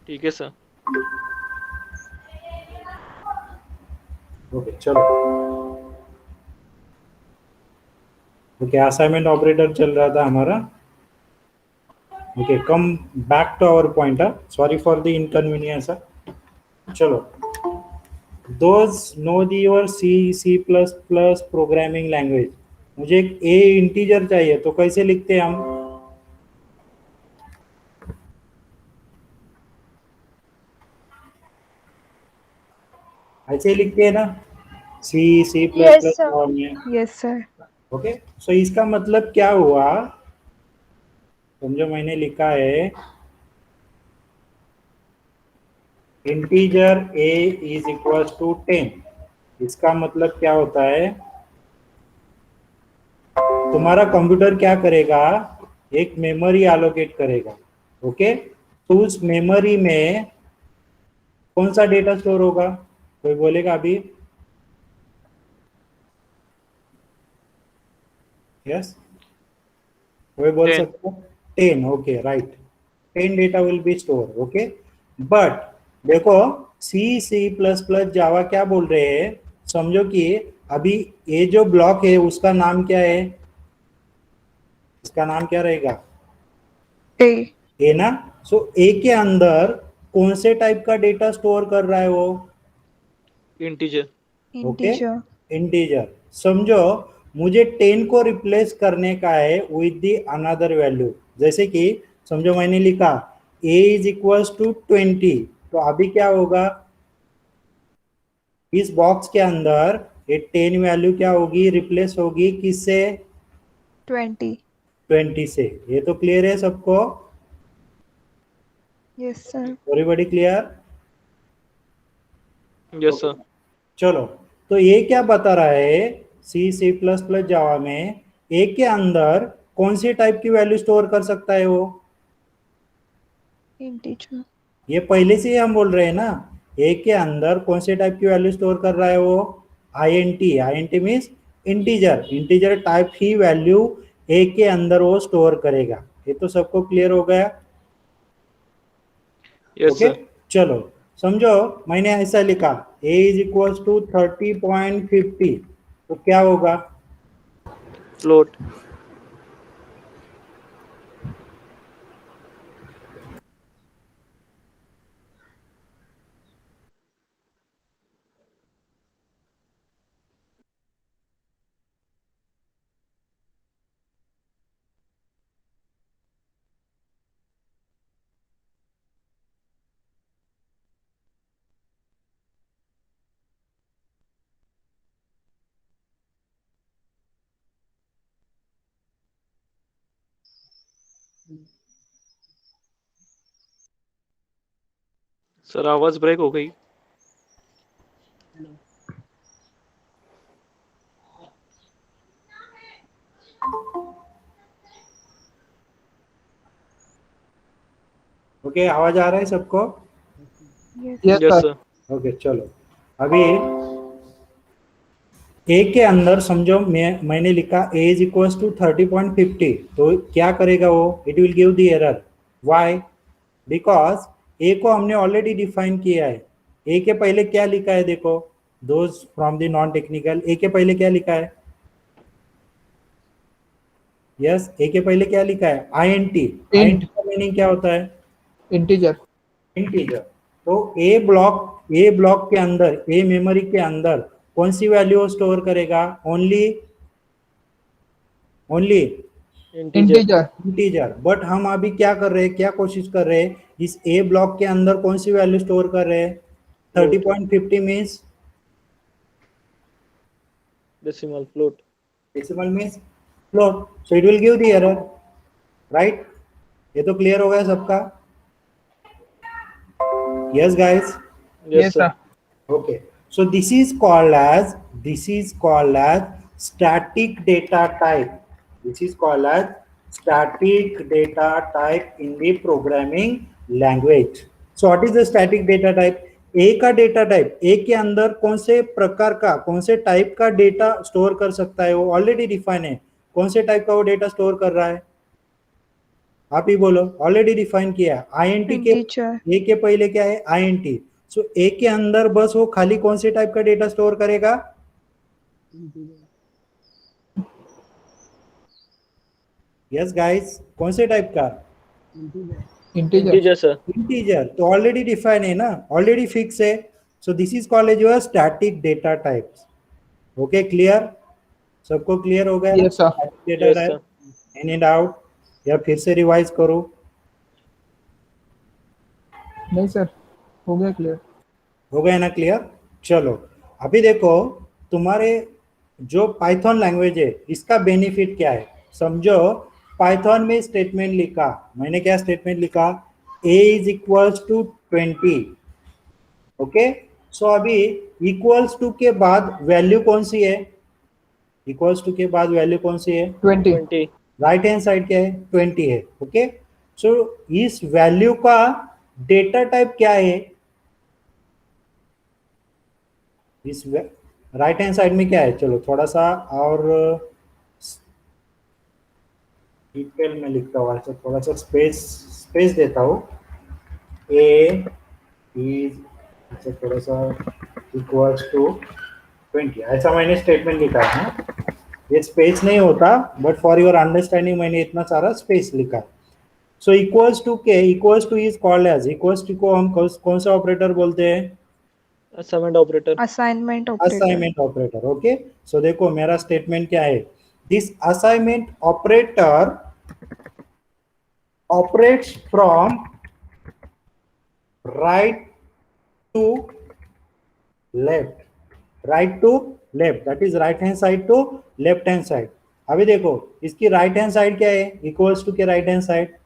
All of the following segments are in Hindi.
ठीक है सर। ओके चलो, ओके असाइनमेंट ऑपरेटर चल रहा था हमारा। Okay come back to our point. Sorry for the inconvenience. चलो, those know your C C plus plus programming language. मुझे एक ए इंटीजर चाहिए, तो कैसे लिखते हैं हम? ऐसे ही लिखते हैं ना, C C plus Yes, plus sir. में। Yes, sir. ओके, सो इसका मतलब क्या हुआ? समझो, मैंने लिखा है integer a is equal to 10। इसका मतलब क्या होता है? तुम्हारा कंप्यूटर क्या करेगा? एक मेमोरी एलोकेट करेगा। ओके, तो उस मेमोरी में कौन सा डेटा स्टोर होगा? कोई बोलेगा अभी? यस, कोई बोल 10। सकता है? 10। Okay right, 10 data will be store. Okay, but देखो, सी सी प्लस प्लस जावा क्या बोल रहे हैं? समझो कि अभी ये जो ब्लॉक है उसका नाम क्या है? इसका नाम क्या रहेगा? A. ए ना। सो ए के अंदर कौन से टाइप का डेटा स्टोर कर रहा है वो? इंटीजर। Okay, Integer. इंटीजर। समझो, मुझे 10 को रिप्लेस करने का है विद द अनदर वैल्यू। जैसे कि समझो मैंने लिखा a इज इक्वल टू 20, तो अभी क्या होगा? इस बॉक्स के अंदर ये 10 वैल्यू क्या होगी? रिप्लेस होगी किससे? 20. 20 से। ये तो क्लियर है सबको? Yes, sir. Everybody clear? Yes sir. चलो, तो ये क्या बता रहा है? सी सी प्लस प्लस जावा में ए के अंदर कौन सी टाइप की वैल्यू स्टोर कर सकता है वो? Integer. ये पहले से ही हम बोल रहे हैं ना, ए के अंदर कौन से टाइप की वैल्यू स्टोर कर रहा है वो? I N T means integer. Integer type ही वैल्यू ए के अंदर वो स्टोर करेगा। ये तो सबको क्लियर हो गया? Yes okay sir. चलो, समझो मैंने ऐसा लिखा a इज इक्वल टू 30.50, तो क्या होगा? फ्लोट। सर आवाज ब्रेक हो गई। ओके, आवाज आ रहा है सबको? Yes. Yes yes sir. Sir. Okay चलो, अभी ए के अंदर समझो मैंने लिखा a इज इक्वल टू 30.50, तो क्या करेगा वो? It will give the error. Why? Because a को हमने ऑलरेडी डिफाइन किया है। ए के पहले क्या लिखा है देखो, those from the non technical, a के पहले क्या लिखा है? यस, ए के पहले क्या लिखा है? I N T. I N T int का मीनिंग क्या होता है? इंटीजर। इंटीजर। तो ए ब्लॉक के अंदर, ए मेमोरी के अंदर कौन सी वैल्यू स्टोर करेगा? Only only integer. Integer. Integer. But हम अभी क्या कर रहे हैं, क्या कोशिश कर रहे हैं? इस ए ब्लॉक के अंदर कौन सी वैल्यू स्टोर कर रहे हैं? Float. 30.50 means decimal float. Decimal means float, so it will give the error. Right, ये तो क्लियर हो गया सबका? Yes guys? Yes yes sir. Sir. Okay, so this is called as static data type. This is called as static data type in the programming language. So what is the static data type? ए का डेटा टाइप, ए के अंदर कौन से प्रकार का, कौन से टाइप का डेटा स्टोर कर सकता है वो ऑलरेडी डिफाइन है। कौन से टाइप का वो डेटा स्टोर कर रहा है? आप ही बोलो, ऑलरेडी डिफाइन किया। INT के Integer. ए के पहले क्या है? INT। सो ए के अंदर बस वो खाली कौन से टाइप का डेटा स्टोर करेगा? यस गाइस, कौन से टाइप का? इंटीजर। Integer sir. इंटीजर। तो ऑलरेडी डिफाइन है ना, ऑलरेडी फिक्स है। So this is called as your static data types. Okay, clear? सबको क्लियर हो गया? Yes, sir. Data Yes, type, sir. Any doubt? या फिर से रिवाइज करो? नहीं सर, हो गया क्लियर। हो गया ना क्लियर? चलो अभी देखो, तुम्हारे जो पाइथन लैंग्वेज है इसका बेनिफिट क्या है समझो। पाइथन में स्टेटमेंट लिखा, मैंने क्या स्टेटमेंट लिखा? a is equals to 20। Okay, so अभी इक्वल्स टू के बाद वैल्यू कौन सी है? इक्वल्स टू के बाद वैल्यू कौन सी है? 20। 20. राइट हैंड साइड क्या है? 20 है। ओके, सो इस वैल्यू का डेटा टाइप क्या है? इस राइट हैंड साइड में क्या है? चलो थोड़ा सा और डिटेल में लिखता हूँ, अच्छा थोड़ा सा स्पेस देता हूँ। ए इज, अच्छा थोड़ा सा इक्वल्स टू 20, ऐसा मैंने स्टेटमेंट लिखा है ना? ये स्पेस नहीं होता, बट फॉर योर अंडरस्टैंडिंग मैंने इतना सारा स्पेस लिखा है। सो इक्वल्स टू के, equals to is called as, equals to को हम कौन सा ऑपरेटर बोलते हैं? Assignment operator. Assignment operator. Assignment operator. Okay, so देखो मेरा स्टेटमेंट क्या है? This assignment operator operates from right to left, right to left, that is right hand side to left hand side. अभी देखो इसकी राइट हैंड साइड क्या है? इक्वल्स टू के right hand side,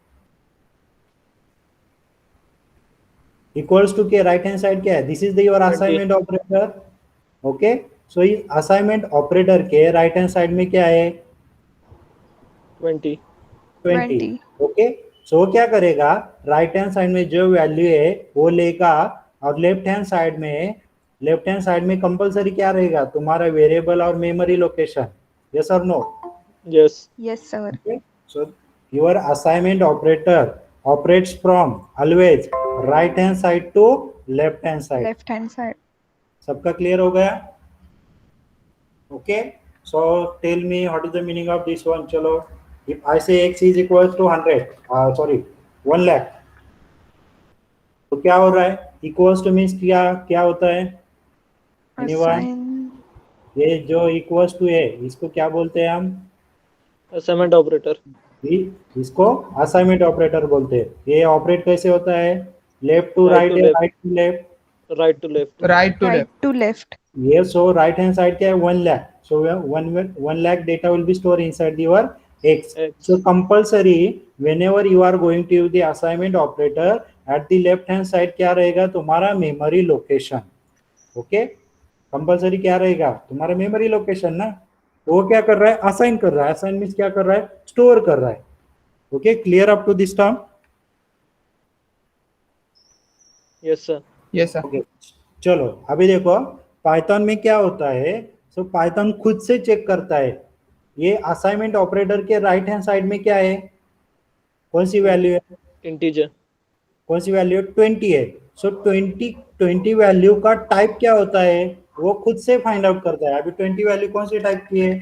equals to के राइट हैंड साइड क्या है? This is the your 20. Assignment operator. Okay, so इस असाइनमेंट ऑपरेटर के राइट हैंड साइड में क्या है? 20. 20। ओके, सो वो क्या करेगा? राइट हैंड साइड में जो वैल्यू है वो लेगा, और लेफ्ट हैंड साइड में कंपलसरी क्या रहेगा? तुम्हारा वेरिएबल और मेमोरी लोकेशन। यस और no? Yes. Yes, sir. Okay, so your assignment operator operates from always right hand side to left hand side. Left hand side. सबका क्लियर हो गया? Okay, so tell me what is the meaning of this one. चलो, if I say x is equal to 100, sorry 1 lakh, तो क्या हो रहा है? इक्वल्स टू मींस क्या होता है? एनीवन? Assign. ये जो इक्वल्स टू है इसको क्या बोलते हैं हम? Assignment operator. इसको असाइनमेंट ऑपरेटर बोलते हैं। ये ऑपरेट कैसे होता है? Left to Right right to है, left. Right to left. Right to left. Right to Right left. to left. ये सो राइट हैंड साइड क्या है? 1 लाख। सो 1 lakh data will be store inside your X. X. So compulsory whenever you are going to use the assignment operator, at the left hand side क्या रहेगा? तुम्हारा मेमोरी लोकेशन। ओके, कंपलसरी क्या रहेगा? तुम्हारा मेमोरी लोकेशन ना। तो वो क्या कर रहा है? असाइन कर रहा है। असाइन मीन्स क्या कर रहा है? स्टोर कर रहा है। Okay, clear up to this term? Yes, sir. Yes sir. Okay, चलो अभी देखो पाइथन में क्या होता है। सो पाइथन खुद से चेक करता है ये असाइनमेंट ऑपरेटर के राइट हैंड साइड में क्या है? कौन सी वैल्यू है? Integer. कौन सी वैल्यू है? 20 है। सो 20 वैल्यू का टाइप क्या होता है? वो खुद से फाइंड आउट करता है। अभी 20 वैल्यू कौन सी टाइप की है?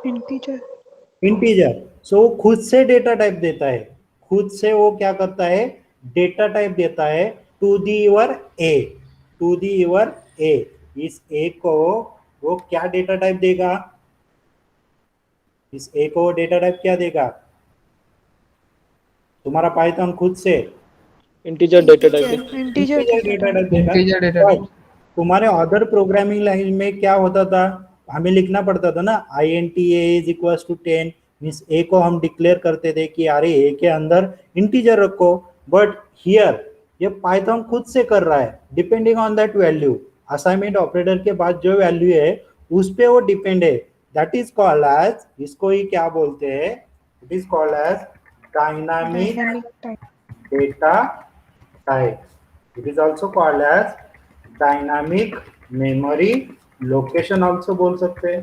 Integer. इंटीजर। सो वो खुद से डेटा टाइप देता है, खुद से वो क्या करता है? डेटा टाइप देता है to the your a, to the your a. इस ए को वो क्या डेटा टाइप देगा? इस ए को डेटा टाइप क्या देगा? तुम्हारा पाइथन खुद से Integer data type. Integer. Data type देगा। Integer data. But तुम्हारे अदर प्रोग्रामिंग लैंग्वेज में क्या होता था? हमें लिखना पड़ता था ना, INT A is equal to 10, means a को हम डिक्लेयर करते थे कि अरे ए के अंदर इंटीजर रखो। बट हियर ये पाइथन खुद से कर रहा है, depending on that value. Assignment operator के बाद जो वैल्यू है उस पे वो डिपेंड है। दैट इज कॉल्ड एज, इसको ही क्या बोलते हैं? It is called as dynamic Dynamic type. data type. It is also called as dynamic memory location also बोल सकते हैं।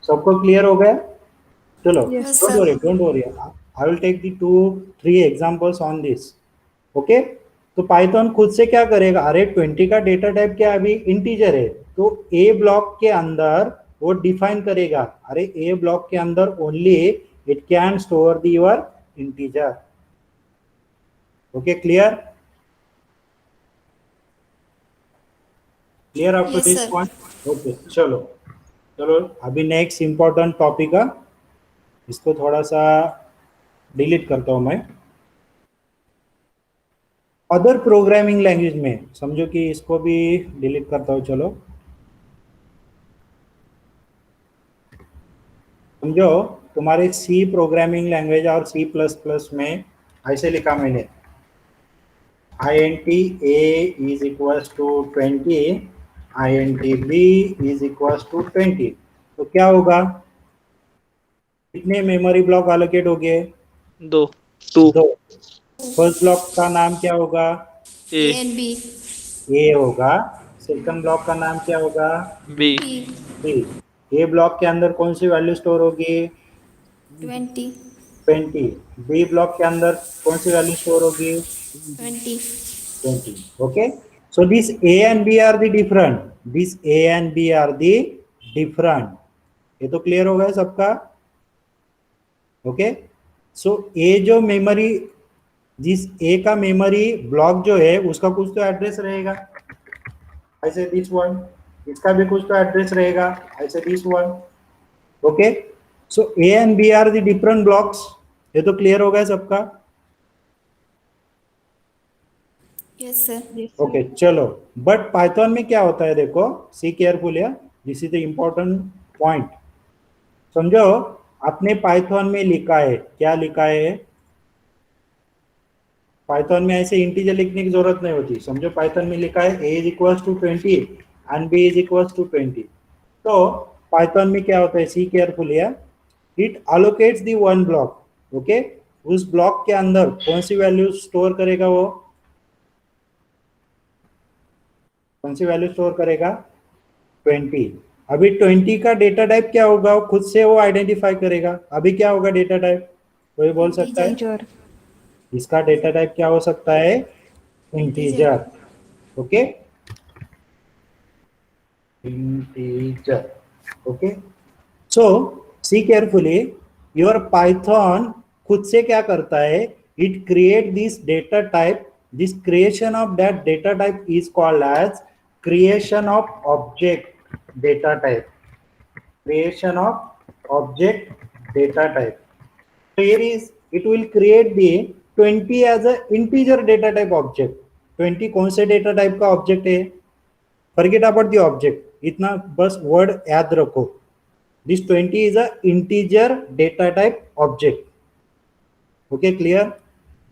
सबको क्लियर हो गया? चलो, Yes, don't sir. worry, don't worry. I will take the 2-3 examples on this. Okay, तो पाइथन खुद से क्या करेगा, अरे 20 का डेटा टाइप क्या अभी इंटीजर है, तो ए ब्लॉक के अंदर वो डिफाइन करेगा, अरे ए ब्लॉक के अंदर only it can store the your integer. Okay, clear up to Yes, this sir. Point. Okay, चलो चलो अभी नेक्स्ट इंपॉर्टेंट टॉपिक है, इसको थोड़ा सा डिलीट करता हूं मैं. अदर प्रोग्रामिंग लैंग्वेज में समझो कि इसको भी डिलीट करता हूं. चलो समझो तुम्हारे सी प्रोग्रामिंग लैंग्वेज और सी प्लस प्लस में ऐसे लिखा मैंने, int a is equals to 20, int b is equals to 20. तो क्या होगा, कितने मेमोरी ब्लॉक एलोकेट हो गए, 2 2 दो. फर्स्ट ब्लॉक का नाम क्या होगा, A A and B. ए होगा. सेकंड ब्लॉक का नाम क्या होगा, B B. बी. ए ब्लॉक के अंदर कौन सी वैल्यू स्टोर होगी, 20. 20. बी ब्लॉक के अंदर कौन सी वैल्यू स्टोर होगी, 20. 20. Okay, so this a and b are the different, this a and b are the different. ये तो क्लियर हो गया सबका. ओके, सो ए जो मेमोरी, जिस ए का मेमोरी ब्लॉक जो है उसका कुछ तो एड्रेस रहेगा, ऐसे दिस वन. इसका भी कुछ तो एड्रेस रहेगा, ऐसे this one. Okay, so a and b are the different blocks. ये तो क्लियर हो गया सबका. Yes, sir. yes, sir. Okay, चलो. बट पाइथन में क्या होता है देखो, सी केयरफुल है, this is the important point. समझो आपने पाइथन में लिखा है, क्या लिखा है, पाइथन में ऐसे इंटीजर लिखने की जरूरत नहीं होती. समझो पाइथन में लिखा है a is equals to 20 and b is equals to 20. तो पाइथन में क्या होता है, सी केयरफुल है, it allocates the one block. Okay, उस ब्लॉक के अंदर कौन सी वैल्यू स्टोर करेगा, वो कौन सी वैल्यू स्टोर करेगा, 20. अभी 20 का डेटा टाइप क्या होगा, वो खुद से वो आइडेंटिफाई करेगा. अभी क्या होगा डेटा टाइप, कोई बोल सकता है, Integer. इसका डेटा टाइप क्या हो सकता है, integer. Okay, integer. Okay, so see carefully, your Python खुद से क्या करता है, it create this data type. This creation of that data type is called as creation of object data type. Creation of object data type. So here is, it will create the 20 as a integer data type object. 20 कौन से डेटा टाइप का ऑब्जेक्ट है, फॉरगेट अबाउट द ऑब्जेक्ट, इतना बस वर्ड याद रखो. This 20 is a integer data type object. Okay, clear.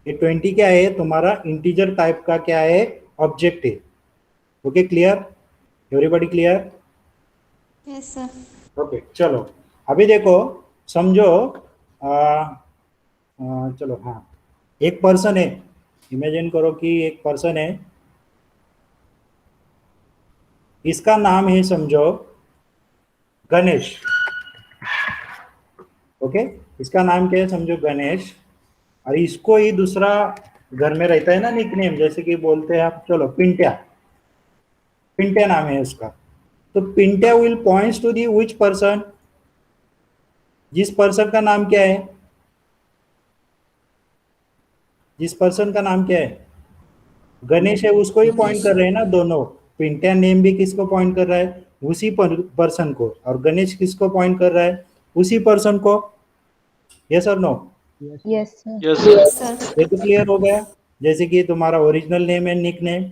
ये 20 क्या है, तुम्हारा इंटीजर टाइप का क्या है, ऑब्जेक्ट है. Okay, clear, everybody clear. Yes, sir. Okay, चलो अभी देखो, समझो चलो, हाँ, एक पर्सन है, इमेजिन करो कि एक पर्सन है, इसका नाम है समझो गणेश. ओके, इसका नाम क्या है, समझो गणेश. और इसको ही दूसरा घर में रहता है ना निकनेम, जैसे कि बोलते हैं आप, चलो पिंट्या, पिंट्या नाम है उसका. तो Pintya will points to the which person, जिस पर्सन का नाम क्या है, जिस पर्सन का नाम क्या है, गणेश है, उसको ही पॉइंट कर रहे हैं ना दोनों. पिंट्या नेम भी किसको पॉइंट कर रहा है, उसी पर्सन को, और गणेश किसको पॉइंट कर रहा है, उसी पर्सन को. यस और no, Yes, sir. yes sir Yes, sir. ये तो क्लियर हो गया. जैसे कि तुम्हारा ओरिजिनल नेम है, निक नेम,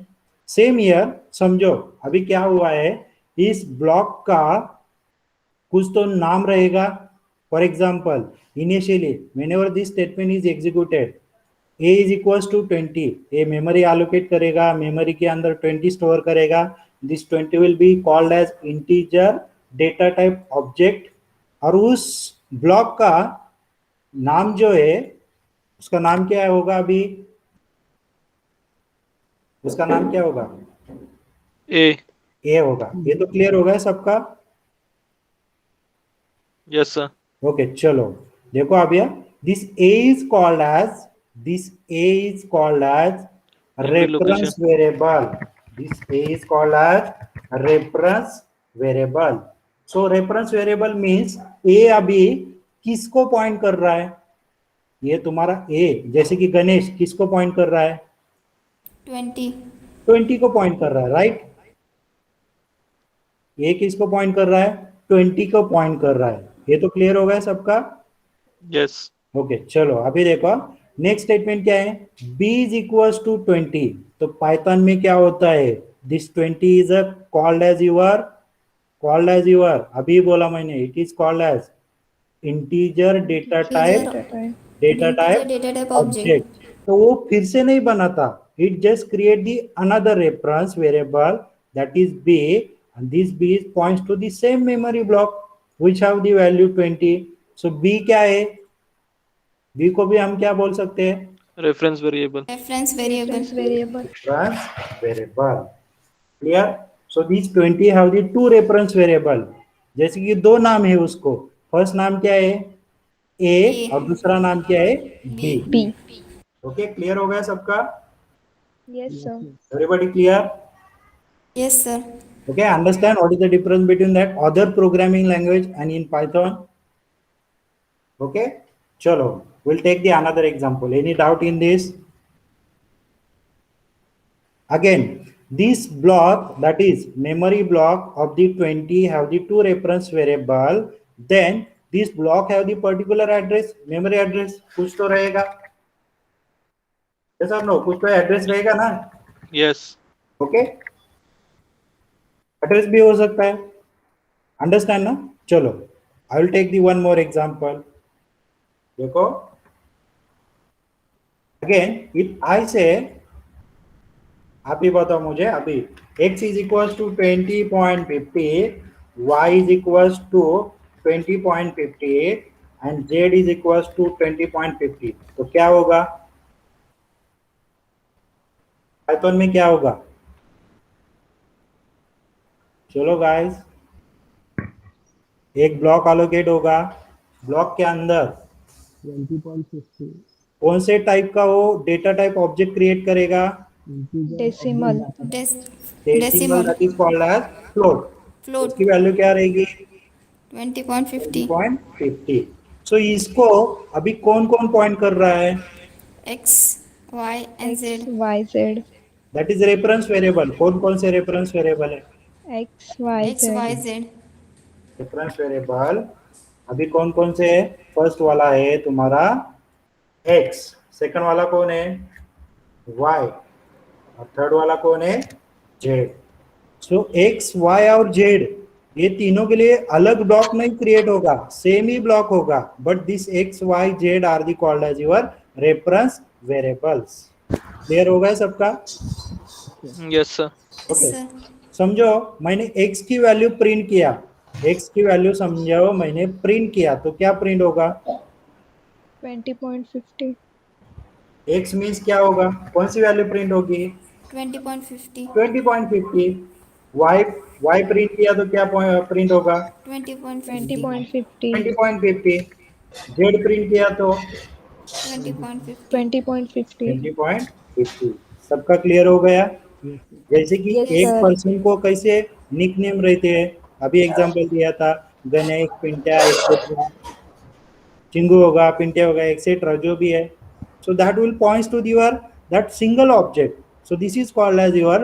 सेम ईयर. समझो अभी क्या हुआ है, इस ब्लॉक का कुछ तो नाम रहेगा. For example, initially whenever this statement is executed, a is equals to 20, a memory allocate करेगा, मेमोरी के अंदर 20 स्टोर करेगा. This 20 will be called as integer data type object. और उस ब्लॉक का नाम जो है, उसका नाम क्या होगा, अभी उसका नाम क्या होगा, A ए होगा. ये तो क्लियर होगा सबका. yes sir ओके चलो देखो अब यह this a is called as Memory location. Reference variable. This a is called as reference variable. So reference variable means a अभी किसको पॉइंट कर रहा है? ये तुम्हारा ए जैसे कि गणेश किसको पॉइंट कर रहा है? 20. 20 को पॉइंट कर रहा है, राइट? ये किसको पॉइंट कर रहा है? 20 को पॉइंट कर रहा है. ये तो क्लियर हो गया सबका? Yes. ओके चलो अभी देखो नेक्स्ट स्टेटमेंट क्या है? b is equal to 20. तो पाइथन में क्या होता है? This 20 is called as your अभी बोला मैंने, it is called as integer data type Integer data type object. Object. तो वो फिर से नहीं बनाता, it just create the another reference variable that is b and this b is points to the same memory block which have the value 20. so b क्या है? b को भी हम क्या बोल सकते हैं? Reference variable. Reference variable. variable. Reference variable. Clear? So these 20 have the two reference variable. जैसे कि दो नाम है उसको, फर्स्ट नाम क्या है? a और दूसरा नाम क्या है? b. B. ओके क्लियर हो गया सबका? Yes, sir. Everybody clear? Yes, sir. Okay, understand what is the difference between that other programming language and in Python? Okay, chalo, we'll take the another example. Any doubt in this? Again, this block, that is memory block of the 20 have the two reference variable. Then this block have the particular address, memory address. कुछ तो रहेगा? Yes or no? कुछ तो address रहेगा ना? Yes. Okay. एड्रेस भी हो सकता है. अंडरस्टैंड ना? चलो I will take the one more example. देखो अगेन इफ आई से, आप ही बताओ मुझे अभी, x is equal to 20.50, y is equal to 20.50 and z is equal to 20.50. तो क्या होगा? पाइथन में क्या होगा? चलो गाइस, एक ब्लॉक अलोकेट होगा. ब्लॉक के अंदर 20.50 कौन से टाइप का वो डेटा टाइप ऑब्जेक्ट क्रिएट करेगा? Decimal. Decimal. That is called as float. Float. उसकी वैल्यू क्या रहेगी? 20.50. 20.50. सो इसको अभी कौन कौन पॉइंट कर रहा है? X, Y, and Z. Y, Z. That is reference variable. कौन कौन से रेफरेंस वेरिएबल है? X, Y, X, Z. Y, Z. Reference variable अभी कौन कौन से है? फर्स्ट वाला है तुम्हारा x, सेकंड वाला कौन है? y, और थर्ड वाला कौन है? z. सो x, y और z ये तीनों के लिए अलग ब्लॉक नहीं क्रिएट होगा, सेम ही ब्लॉक होगा, but this x, y, z are the called as your reference variables. Clear हो गया सबका? Yes, sir. Yes, Okay. sir. समझो मैंने x की वैल्यू प्रिंट किया, x की वैल्यू समझो मैंने प्रिंट किया, तो क्या प्रिंट होगा? 20.50. x मीन्स क्या होगा? कौन सी वैल्यू प्रिंट होगी? 20.50. 20.50. y प्रिंट किया तो क्या प्रिंट होगा? 20.50. 20.50. 20.50. z प्रिंट किया तो 20.50. 20.50. 20.50. सबका क्लियर हो गया? जैसे कि Yes, एक sir. पर्सन को कैसे निक नेम रहते हैं, अभी एग्जांपल दिया था, गणेश, पिंट्या, एक्सेट्रा. चिंगू होगा, पिंट्या होगा, एक्सेट्रा जो भी है. So that will points to your that single object. So this is called as your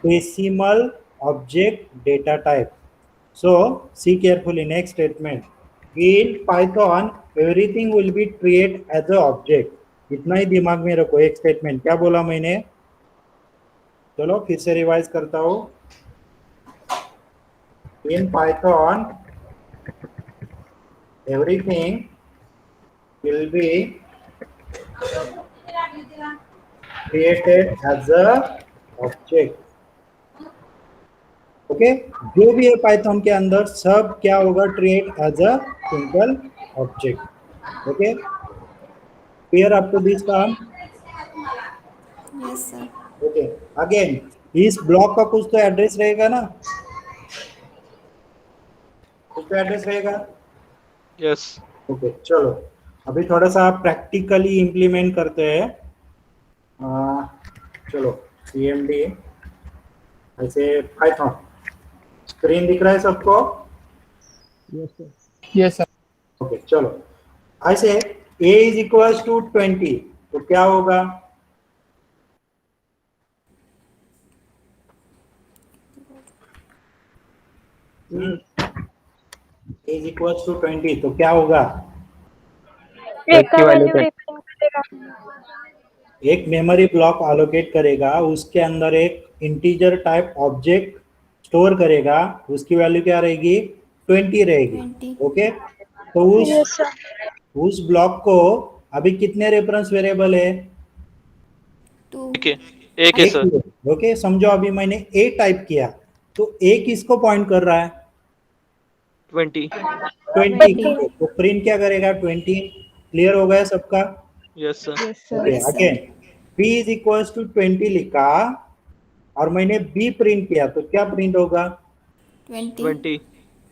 decimal object data type. So see carefully next statement. In Python everything will be treat as a object. इतना ही दिमाग में रखो. एक स्टेटमेंट क्या बोला मैंने? चलो फिर से रिवाइज करता हूं. In Python everything will be created as a object. ओके जो भी है पाइथन के अंदर सब क्या होगा? Create as a simple object. Okay clear up to this term? Yes, sir. Okay again इस ब्लॉक का कुछ तो एड्रेस रहेगा ना? कुछ तो एड्रेस रहेगा. Yes. ओके चलो अभी थोड़ा सा प्रैक्टिकली इम्प्लीमेंट करते हैं। चलो CMD ऐसे पाइथन स्क्रीन दिख रहा है सबको? Yes, sir. Yes, sir. Okay चलो ऐसे a इज इक्वल टू 20 तो क्या होगा? a इज इक्वल टू 20 तो क्या होगा? एक की वैल्यू एक मेमोरी ब्लॉक अलोकेट करेगा, उसके अंदर एक इंटीजर टाइप ऑब्जेक्ट स्टोर करेगा, उसकी वैल्यू क्या रहेगी? 20 रहेगी। 20. ओके तो उस ब्लॉक को अभी कितने रेफरेंस वेरिएबल है? 2. Okay. एक है सर। ओके समझो अभी मैंने a टाइप किया तो a किसको पॉइंट कर रहा है? 20. 20 तो प्रिंट क्या करेगा? 20। क्लियर हो गया सबका? Yes sir. Yes, sir. Okay Yes, sir. Again b is equal to 20 लिखा और मैंने b प्रिंट किया तो क्या प्रिंट होगा? 20. 20.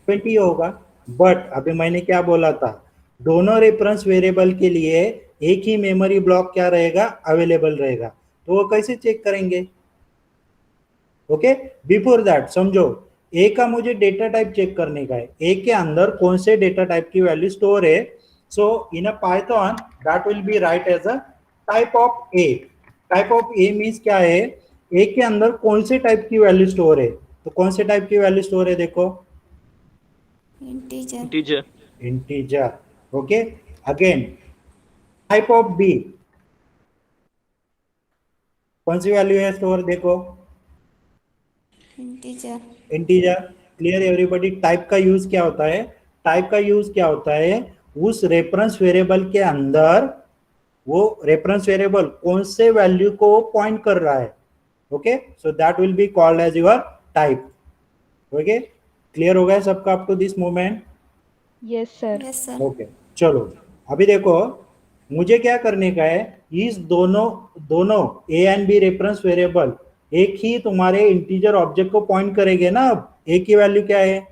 20 होगा। बट अभी मैंने क्या बोला था? दोनों रेफरेंस वेरिएबल के लिए एक ही मेमोरी ब्लॉक क्या रहेगा? अवेलेबल रहेगा। तो वो कैसे चेक करेंगे? ओके बिफोर दैट समझो ए का मुझे डेटा टाइप चेक करने का है, ए के अंदर कौन से डेटा टाइप की वैल्यू स्टोर है। So in uh Python that will be right as uh type of a. Type of a means क्या है? ए के अंदर कौन से टाइप की वैल्यू स्टोर है। तो कौन से टाइप की वैल्यू स्टोर है? देखो Integer. Integer. Integer. Okay again type of b कौन सी वैल्यू है स्टोर? देखो Integer. Integer. Clear everybody? Type का यूज क्या होता है? टाइप का यूज क्या होता है? उस रेफरेंस वेरिएबल के अंदर वो रेफरेंस वेरिएबल कौन से वैल्यू को पॉइंट कर रहा है। Okay so that will be called as your type. Okay clear हो गया सबका up to this moment? Yes, sir. Yes, sir. Okay चलो अभी देखो मुझे क्या करने का है? इस दोनों a and b reference variable एक ही तुम्हारे इंटीजर ऑब्जेक्ट को पॉइंट करेंगे ना। अब ए की वैल्यू क्या है?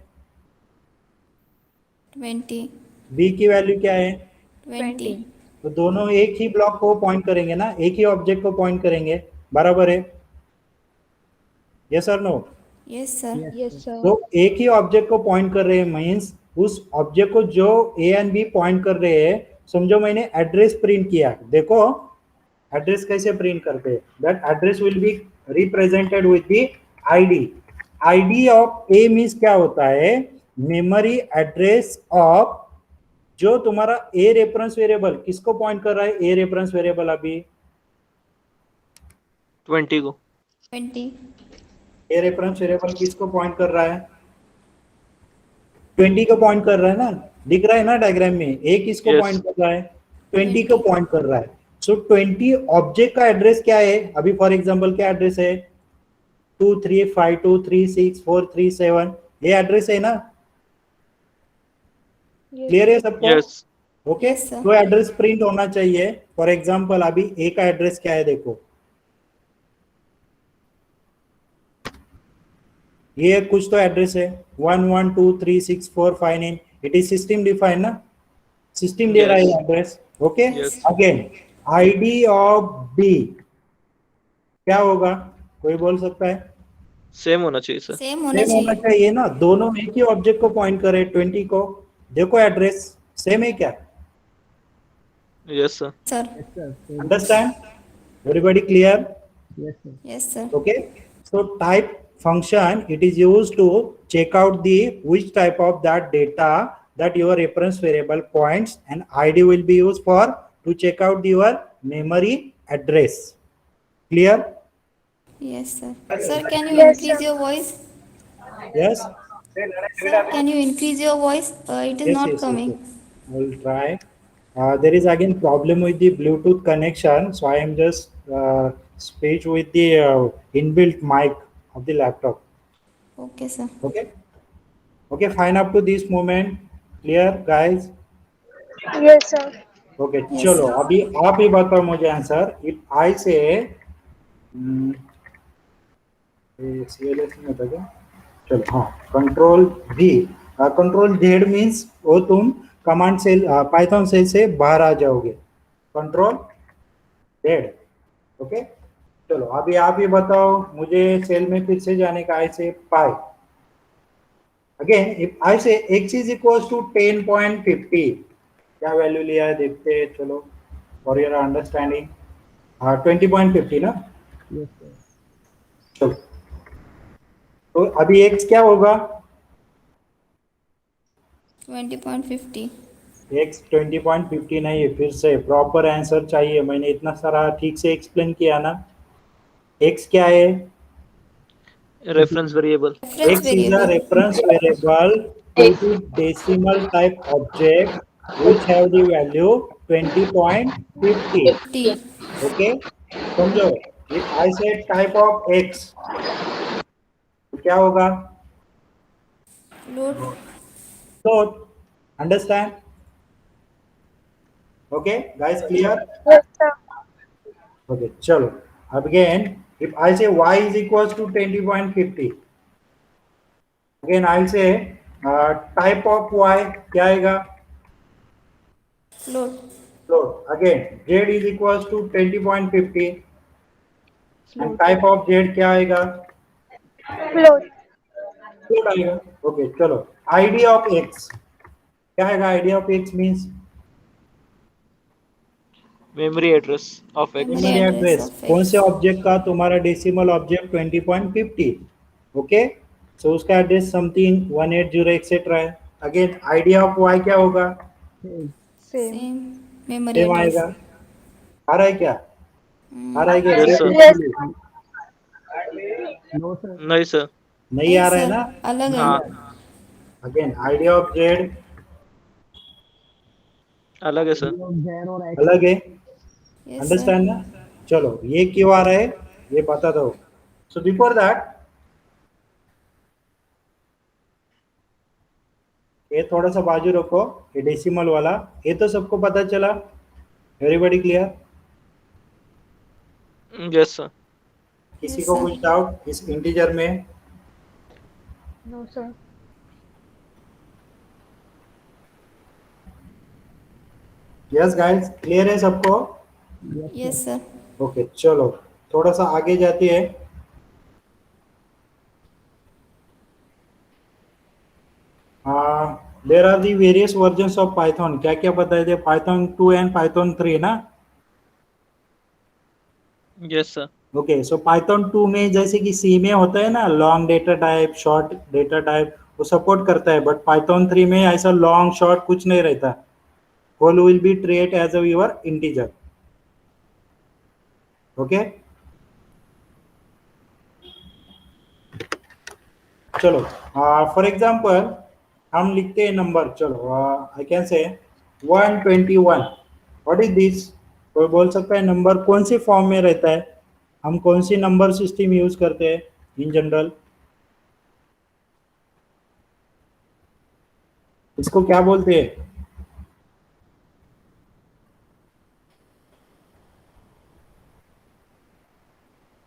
20. बी की वैल्यू क्या है? 20. तो दोनों एक ही ब्लॉक को पॉइंट करेंगे ना, एक ही ऑब्जेक्ट को पॉइंट करेंगे। बराबर है? यस और no? Yes, sir. Yes, sir. तो एक ही ऑब्जेक्ट को पॉइंट कर रहे हैं मींस उस ऑब्जेक्ट को जो ए एंड बी पॉइंट कर रहे हैं। समझो मैंने एड्रेस प्रिंट किया, देखो एड्रेस कैसे प्रिंट करते हैं? That address will be represented with the ID. ID of a means क्या होता है? मेमोरी एड्रेस ऑफ जो तुम्हारा ए रेफरेंस वेरिएबल किसको पॉइंट कर रहा है? ए रेफरेंस वेरिएबल अभी 20 को। 20. ए रेफरेंस वेरिएबल किसको पॉइंट कर रहा है? 20 को पॉइंट कर रहा है ना, दिख रहा है ना डायग्राम में? ए किसको Yes. पॉइंट कर रहा है? 20 को पॉइंट कर रहा है। सो 20 ऑब्जेक्ट का एड्रेस क्या है? अभी फॉर एग्जांपल क्या एड्रेस है? 235236437 ये एड्रेस है ना? Yes. क्लियर है सबको? Yes. Okay Yes, sir. तो एड्रेस प्रिंट होना चाहिए। फॉर एग्जांपल अभी ए का एड्रेस क्या है? देखो ये कुछ तो एड्रेस है 11236459। इट इज सिस्टम डिफाइंड ना, सिस्टम दे रहा है address. Okay Yes. Again ID of b क्या होगा? कोई बोल सकता है? सेम होना चाहिए सर। Same होना सेम होना चाहिए. चाहिए ना, दोनों एक ही ऑब्जेक्ट को पॉइंट करे 20 को। देखो एड्रेस सेम है क्या? Yes sir. Sir. Yes, sir. Same. Understand? Everybody clear? Yes, sir. Yes, sir. Okay, so type function it is used to check out the which type of that data that your reference variable points, and id will be used for to check out your memory address. Clear? Yes, sir. Sir, can you increase your voice? Yes. Sir, can you increase your voice? It is not coming. I will try. There is again problem with the Bluetooth connection, so I am just speech with the inbuilt mic of the laptop. Okay, sir. Okay. Okay, fine up to this moment. Clear, guys? Yes, sir. Okay, Yes, चलो sir. अभी आप ही बताओ मुझे आंसर। इफ आई से CLS में होता क्या? चलो हाँ control V, control Z means वो तुम कमांड सेल पाइथन सेल से बाहर आ जाओगे, कंट्रोल Z। ओके, चलो अभी आप ही बताओ, मुझे सेल में फिर से जाने का। I say pi again, if I say x is equals to 10.50, क्या वैल्यू लिया है देखते हैं। चलो फॉर योर अंडरस्टैंडिंग 20.50 ना। Yes, sir. चलो तो अभी x क्या होगा? 20.50. x 20.50 नहीं है, फिर से प्रॉपर आंसर चाहिए। मैंने इतना सारा ठीक से एक्सप्लेन किया ना। x क्या है? Reference variable. Reference x is a variable. reference variable to the decimal type object which have the value 20.50. 50. okay, समझो। if I said type of x तो क्या होगा? Float. float, understand? okay guys, clear? Yes, sir. okay, चलो अब again, if I say y is equals to 20.50, again I'll say type of y क्या आएगा? Float. float, again z is equals to 20.50 and type of z क्या आएगा? Float. float आएगा। ओके चलो, id of x क्या आएगा? id of x means memory address of x. Memory memory address address of कौन x. से ऑब्जेक्ट का? तुम्हारा डेसिमल ऑब्जेक्ट 20.50। ओके, सो उसका एड्रेस समथिंग 180 एक्सेट्रा है। अगेन आइडिया ऑफ y क्या होगा? Same. Same. Same. Memory same address. आएगा। आ रहा है क्या? आ रहा है क्या? Yes, sir. Yes. No, sir. नहीं सर। नहीं आ रहा है sir. ना? अलग है। हाँ अगेन आइडिया ऑफ z अलग है sir. Value of Z or X. अलग है, Yes, sir. अंडरस्टैंड ना? चलो ये क्यों आ रहा है ये बता दो। सो बिफोर दैट ये थोड़ा सा बाजू रखो, ये डेसिमल वाला, ये तो सबको पता चला। Everybody clear? Yes sir. किसी Yes, को sir. कुछ डाउट इस इंटीजर में? No, sir. Yes guys, clear है सबको? Yes, sir. ओके चलो थोड़ा सा आगे जाते हैं। There are the various versions of Python. क्या क्या बताए थे? पाइथन 2 एंड पाइथन 3 ना। Yes sir. ओके, सो पाइथन 2 में जैसे कि सी में होता है ना long data type, short data type, वो सपोर्ट करता है। बट पाइथन 3 में ऐसा लॉन्ग शॉर्ट कुछ नहीं रहता। Whole will be treat as a your integer. Okay चलो फॉर एग्जांपल हम लिखते हैं नंबर। चलो I can say 121। What is this? कोई बोल सकता है नंबर कौन सी फॉर्म में रहता है? हम कौन सी नंबर सिस्टम यूज करते हैं इन जनरल? इसको क्या बोलते हैं?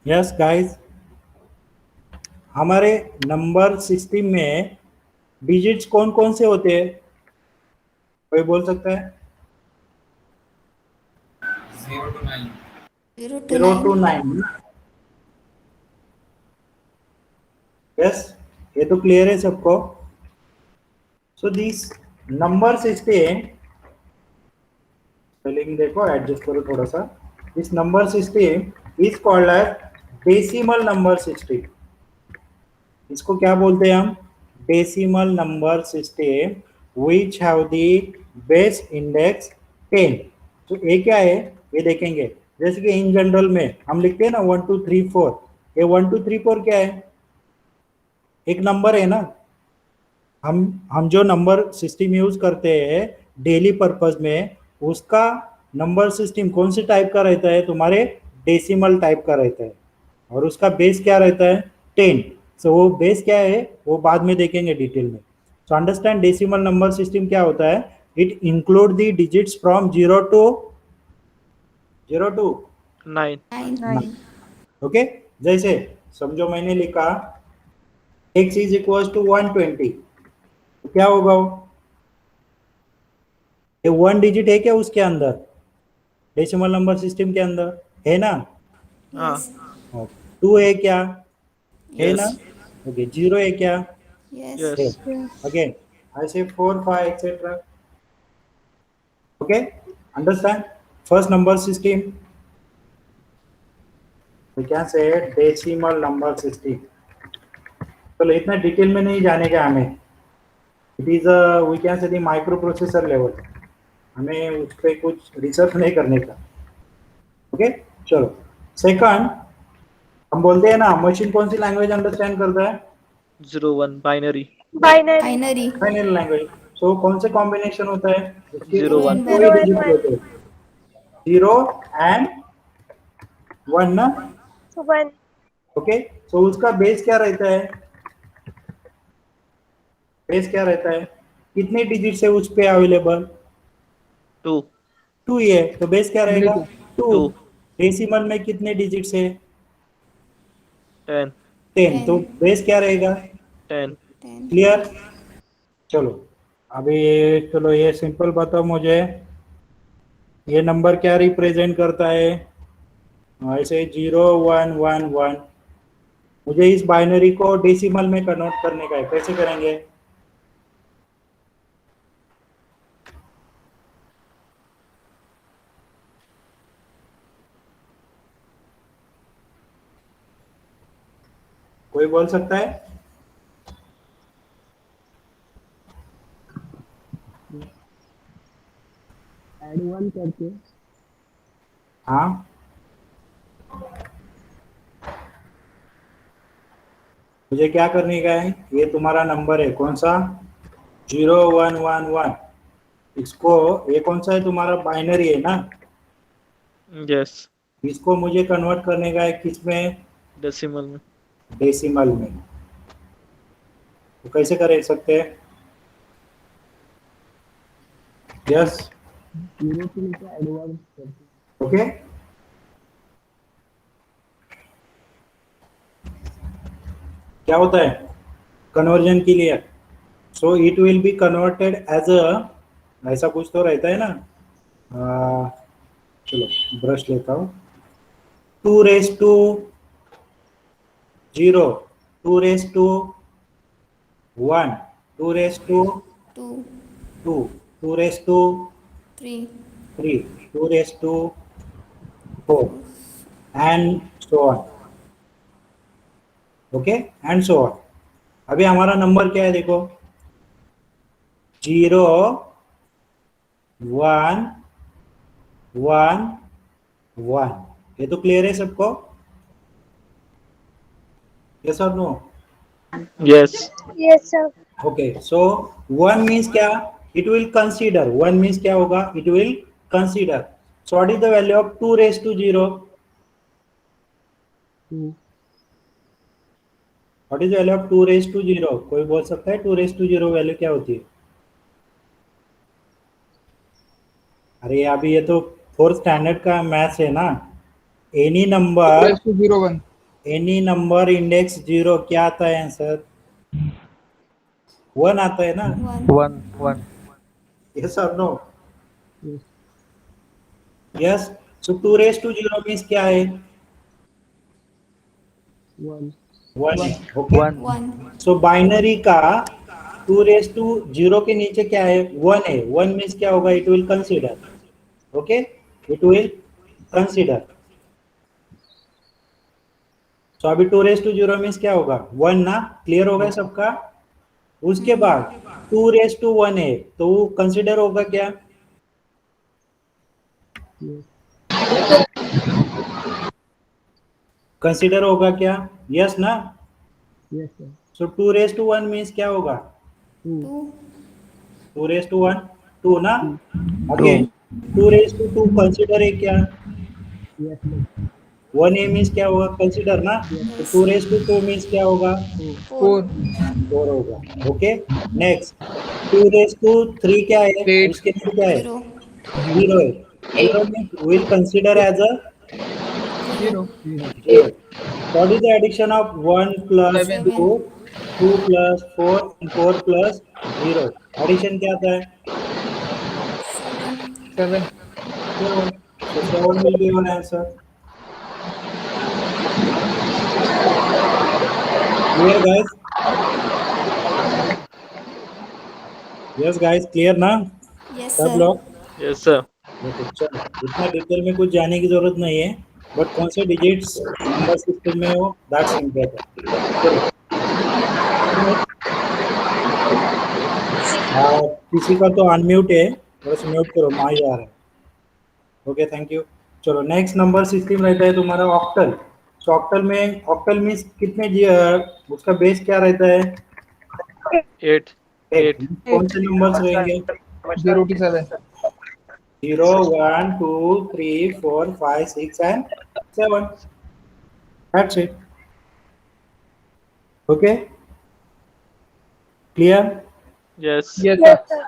यस गाइस, हमारे नंबर सिस्टम में डिजिट्स कौन कौन से होते हैं? कोई बोल सकता है? 0 to 0 to 9. 9। यस, ये तो क्लियर है सबको। So this number system, spelling देखो, एडजस्ट करो थोड़ा सा। This number system is called as decimal number system. इसको क्या बोलते हैं हम? Decimal number system which have the base index 10। तो ये क्या है ये देखेंगे। जैसे कि इन जनरल में हम लिखते हैं ना 1 2 3 4। ये 1 2 3 4 क्या है? एक नंबर है ना। हम जो नंबर सिस्टम यूज करते हैं डेली पर्पस में, उसका नंबर सिस्टम कौन से टाइप का रहता है? तुम्हारे डेसिमल टाइप का रहता है। और उसका बेस क्या रहता है? 10। सो वो बेस क्या है वो बाद में देखेंगे डिटेल में। So understand decimal number system क्या होता है? It include the digits from 0 to 9। 9. Okay. जैसे समझो मैंने लिखा x इज इक्वल टू 120, क्या होगा वो? ये 1 डिजिट है क्या उसके अंदर, डेसिमल नंबर सिस्टम के अंदर है ना? हाँ Yes. 2 है क्या, है ना? Yes. ओके 0 है क्या, Yes. Yes. है. Again I say 4 5 etc. Okay, understand? First number system we can say decimal number system. चलो इतना डिटेल में नहीं जाने का हमें, it is we can say the micro processor level, हमें उस पर कुछ रिसर्च नहीं करने का. ओके चलो सेकंड हम बोलते हैं ना मशीन कौन सी लैंग्वेज अंडरस्टैंड करता है, 0 1 binary. Binary. Binary. Final language. So कौन से कॉम्बिनेशन होता है उसके 0 उसमें 1. कोई 0 and डिजिट 1. होते हैं, 0 एंड 1 ना. 1. ओके सो उसका बेस क्या रहता है, बेस क्या रहता है, कितने डिजिट है उस पे अवेलेबल, 2 2 ही है तो बेस क्या रहेगा, 2. 2 डेसिमल में कितने डिजिट है, 10 10 तो बेस क्या रहेगा, 10. 10. क्लियर. चलो अभी चलो ये सिंपल बताओ मुझे, ये नंबर क्या रिप्रेजेंट करता है, ऐसे 0 1 1 1. मुझे इस बाइनरी को डेसिमल में कन्वर्ट करने का है, कैसे करेंगे, कोई बोल सकता है? ऐड 1 करके हाँ मुझे क्या करने का है, ये तुम्हारा नंबर है कौन सा 0 1 1 1, इसको ये कौन सा है तुम्हारा बाइनरी है ना, Yes. इसको मुझे कन्वर्ट करने का है किसमें, Decimal में. डेसिमल में. तो कैसे कर सकते हैं, यस 0 के नीचे ऐड 1 करके ओके. क्या होता है कन्वर्जन के लिए, so it will be converted as a, ऐसा कुछ तो रहता है ना. चलो ब्रश लेता हूँ, 2 raise to 0, 2 raise to 1, 2 raise to 2. 2, 2 raise to 3. 3, 2 raise to 4 and so on. Okay and so on. अभी हमारा नंबर क्या है देखो, 0 1 1 1. ये तो क्लियर है सबको, यस और no? Yes. Yes, sir. Okay so 1 means क्या, इट विल कंसीडर, 1 मीन्स क्या होगा, it will consider. So what is the value of 2 raise to 0, 2 what is value of 2 raise to 0, कोई बोल सकता है 2 रेस टू 0 वैल्यू क्या होती है? अरे अभी ये तो 4th स्टैंडर्ड का मैथ्स है ना. Any number, Raise to 0 1. Any number index 0 क्या आता है आंसर, 1 आता है ना, 1. 1 1. यस और no? yes yes. So 2 raise to 0 means क्या है, 1 1. ओके 1. 1. सो बाइनरी का 2 रेस टू 0 के नीचे क्या है, 1 है. 1 मीन्स क्या होगा, it will consider. Okay it will consider. So अभी 2 रेस टू 0 मीन्स क्या होगा, 1 ना. क्लियर हो गया सबका? उसके बाद 2 रेस टू 1 है तो वो कंसीडर होगा क्या, yes कंसीडर होगा क्या, यस ना. yes sir so 2 raise to 1 means क्या होगा, 2 2. 2 रेस टू 1 2 ना. अगेन 2 रेस टू 2 कंसीडर है क्या, yes sir 1 ए मीन्स क्या होगा, कंसीडर ना. तो 2 रेस टू 2 मीन्स क्या होगा, 4. 4 होगा. ओके नेक्स्ट 2 रेस टू 3 क्या है, 8. उसके नीचे क्या है, 0. 0 है. 0 means will consider as a 0. 0. What is the addition of 1 plus 7. 2, 2 plus 4 and 4 plus 0? Addition क्या आता है, 7. So 7 will be your answer. Clear, guys? Yes, guys, clear ना Yes, सब sir. लोग? Yes, sir. देखो चलो, इतना डिटेल में कुछ जाने की जरूरत नहीं है, बट कौन से डिजिट्स नंबर सिस्टम में हो दैट्स इम्पोर्टेंट. चलो, किसी का तो अनम्यूट है, थोड़ा सा म्यूट करो, माँ ही आ रहा है. Okay, thank you. चलो, नेक्स्ट नंबर सिस्टम रहता है तुम्हारा ऑक्टल. सो ऑक्टल मीन्स कितने उसका बेस क्या रहता है? 8. 8. 8. कौन से नंबर्स रहेंगे? 0 to 7. 0, 1, 2, 3, 4, 5, 6 and 7. That's it. Okay? Clear? Yes. Yes, Yes, sir. sir.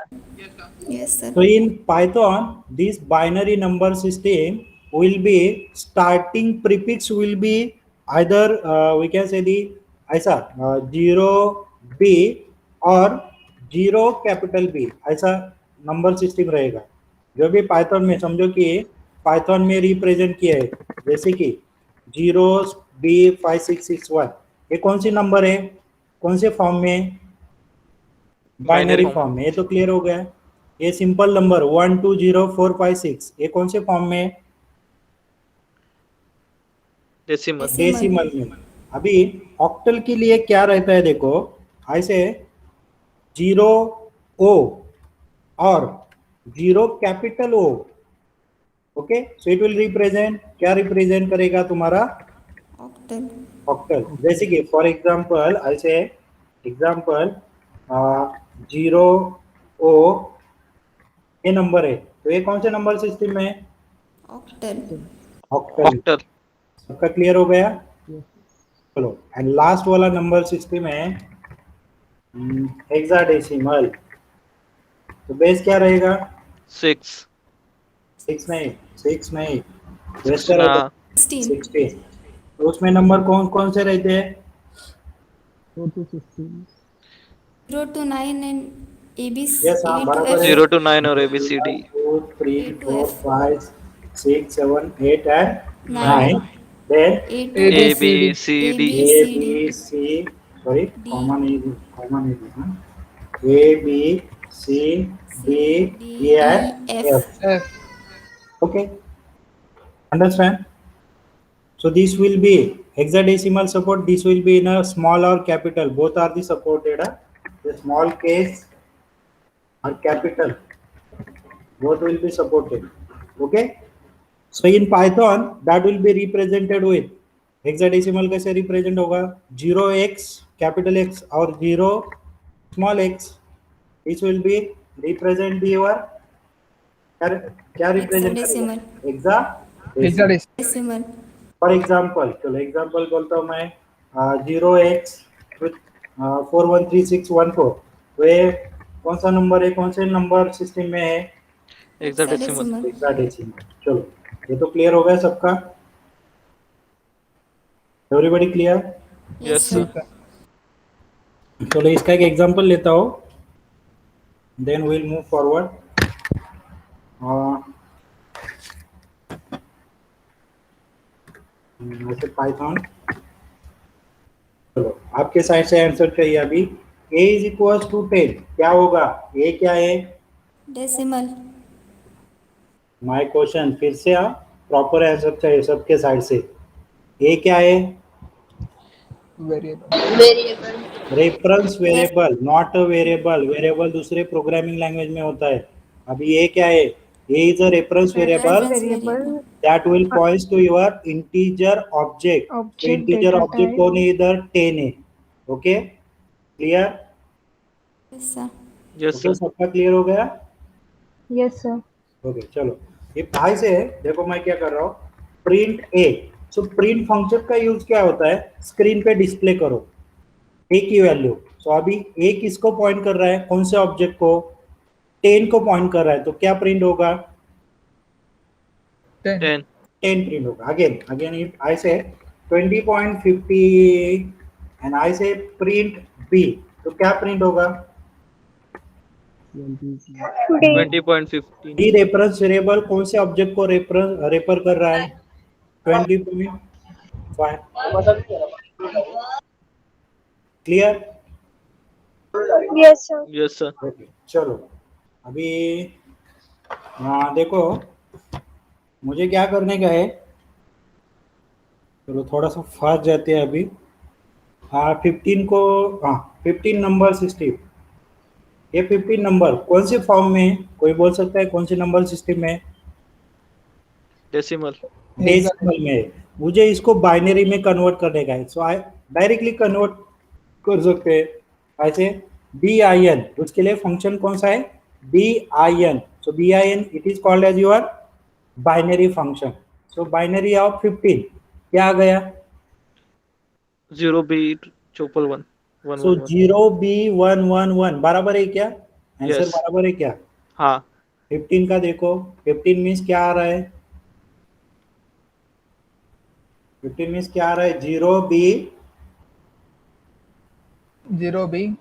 Yes, sir. So in Python, this binary number system will be starting prefix will be either we can say the ऐसा 0 B और 0 कैपिटल B ऐसा नंबर सिस्टम रहेगा. जो भी पाइथन में समझो कि पाइथन में रिप्रेजेंट किया है, जैसे कि 0B5661, ये कौन सी नंबर है, कौन से फॉर्म में? Binary Binary. फॉर्म में. ये तो क्लियर हो गया. ये सिंपल नंबर 1 2 0 4 5 6 ये कौन से फॉर्म में? Decimal. डेसिमल में. अभी ऑक्टल के लिए क्या रहता है देखो, ऐसे 0 O और 0 capital O. Okay, so it will represent, क्या रिप्रेजेंट करेगा तुम्हारा? Octal. ऑक्टल. जैसे कि फॉर एग्जांपल ऐसे एग्जांपल 0 O ये नंबर है, तो ये कौन से नंबर सिस्टम में है? Octal. ऑक्टल. Octal. सबका क्लियर हो गया? चलो, एंड लास्ट वाला नंबर सिस्टम है हेक्साडेसिमल. तो बेस क्या रहेगा? 6. 6 नहीं, 6 नहीं, बेस क्या रहेगा? 16. 16. तो उसमें नंबर कौन कौन से रहते हैं? 4 to 16. 0 to 9 and ABC. Yes, हाँ, A to बराबर F. है. 0 to 9 or ABCD. 2 3 A to 4 F. 5 6 7 8 and 9. 9. Then A to A, A, F. B, B, C, A, D. B, A C, B D. C, sorry, D. common is huh? A B C D D, E and E, F. F. F. Okay, understand? So this will be hexadecimal support. This will be in a small or capital. Both are the supported. The small case or capital, both will be supported. Okay. So in Python that will be represented with hexadecimal. कैसे represent होगा? 0x capital X और 0 small x. This will be represent your क्या represent Hexadecimal. करेगा? Hexadecimal. Decimal. फॉर एग्जाम्पल, चलो एग्जाम्पल बोलता हूँ मैं 0x 413614. तो ये कौन सा नंबर है, कौन से नंबर सिस्टम में है? Hexadecimal. हेक्साडेसिमल. चलो, ये तो क्लियर हो गया सबका? Everybody clear? Yes, sir. sir. चलो इसका एक एग्जाम्पल लेता हूँ, देन विल मूव फॉरवर्ड. वैसे पाइथन, चलो आपके साइड से आंसर चाहिए अभी. a इज इक्वल टू 10, क्या होगा? a क्या है? Decimal. माय क्वेश्चन फिर से प्रॉपर आंसर चाहिए सबके साइड से. a क्या है? Variable. Reference variable, not a variable. Variable दूसरे प्रोग्रामिंग लैंग्वेज में होता है. अभी ये क्या है? ये is a reference variable Reference variable. that will point to your integer object. तो integer object कौन है इधर? 10 है. Okay, clear? Yes, sir. Yes, okay, sir. सबका क्लियर हो गया? Yes, sir. ओके, चलो ये भाई से देखो मैं क्या कर रहा हूँ, प्रिंट ए. सो प्रिंट फंक्शन का यूज क्या होता है? स्क्रीन पे डिस्प्ले करो ए की वैल्यू. सो अभी ए किसको पॉइंट कर रहा है, कौन से ऑब्जेक्ट को? 10 को पॉइंट कर रहा है. तो क्या प्रिंट होगा? 10. 10. 10 प्रिंट होगा. अगेन इफ आई से 20.50 एंड आई से प्रिंट बी, तो क्या प्रिंट होगा? D. 20.15. डी रेफरेंस वेरिएबल कौन से ऑब्जेक्ट को रेफर कर रहा है? 20.5. Clear? Yes, sir. Yes, sir. Okay, चलो अभी देखो मुझे क्या करने का है, चलो थोड़ा सा फास्ट जाते हैं अभी। 15 को 15 नंबर सिस्टम, ये 15 नंबर कौन से फॉर्म में है? कोई बोल सकता है कौन से नंबर सिस्टम में? Decimal. डेसिमल में है। मुझे इसको बाइनरी में कन्वर्ट करने का है, सो आई डायरेक्टली कन्वर्ट कर सकते हैं ऐसे BIN। उसके लिए फंक्शन कौन सा है? BIN। So BIN it is called as your binary function. So binary of 15 क्या आ गया? 0B 111. सो 0B111 बराबर है क्या? Answer Yes. बराबर है क्या? हाँ. 15 का देखो, 15 मीन्स क्या आ रहा है? 15 मीन्स क्या आ रहा है? 0B 0B.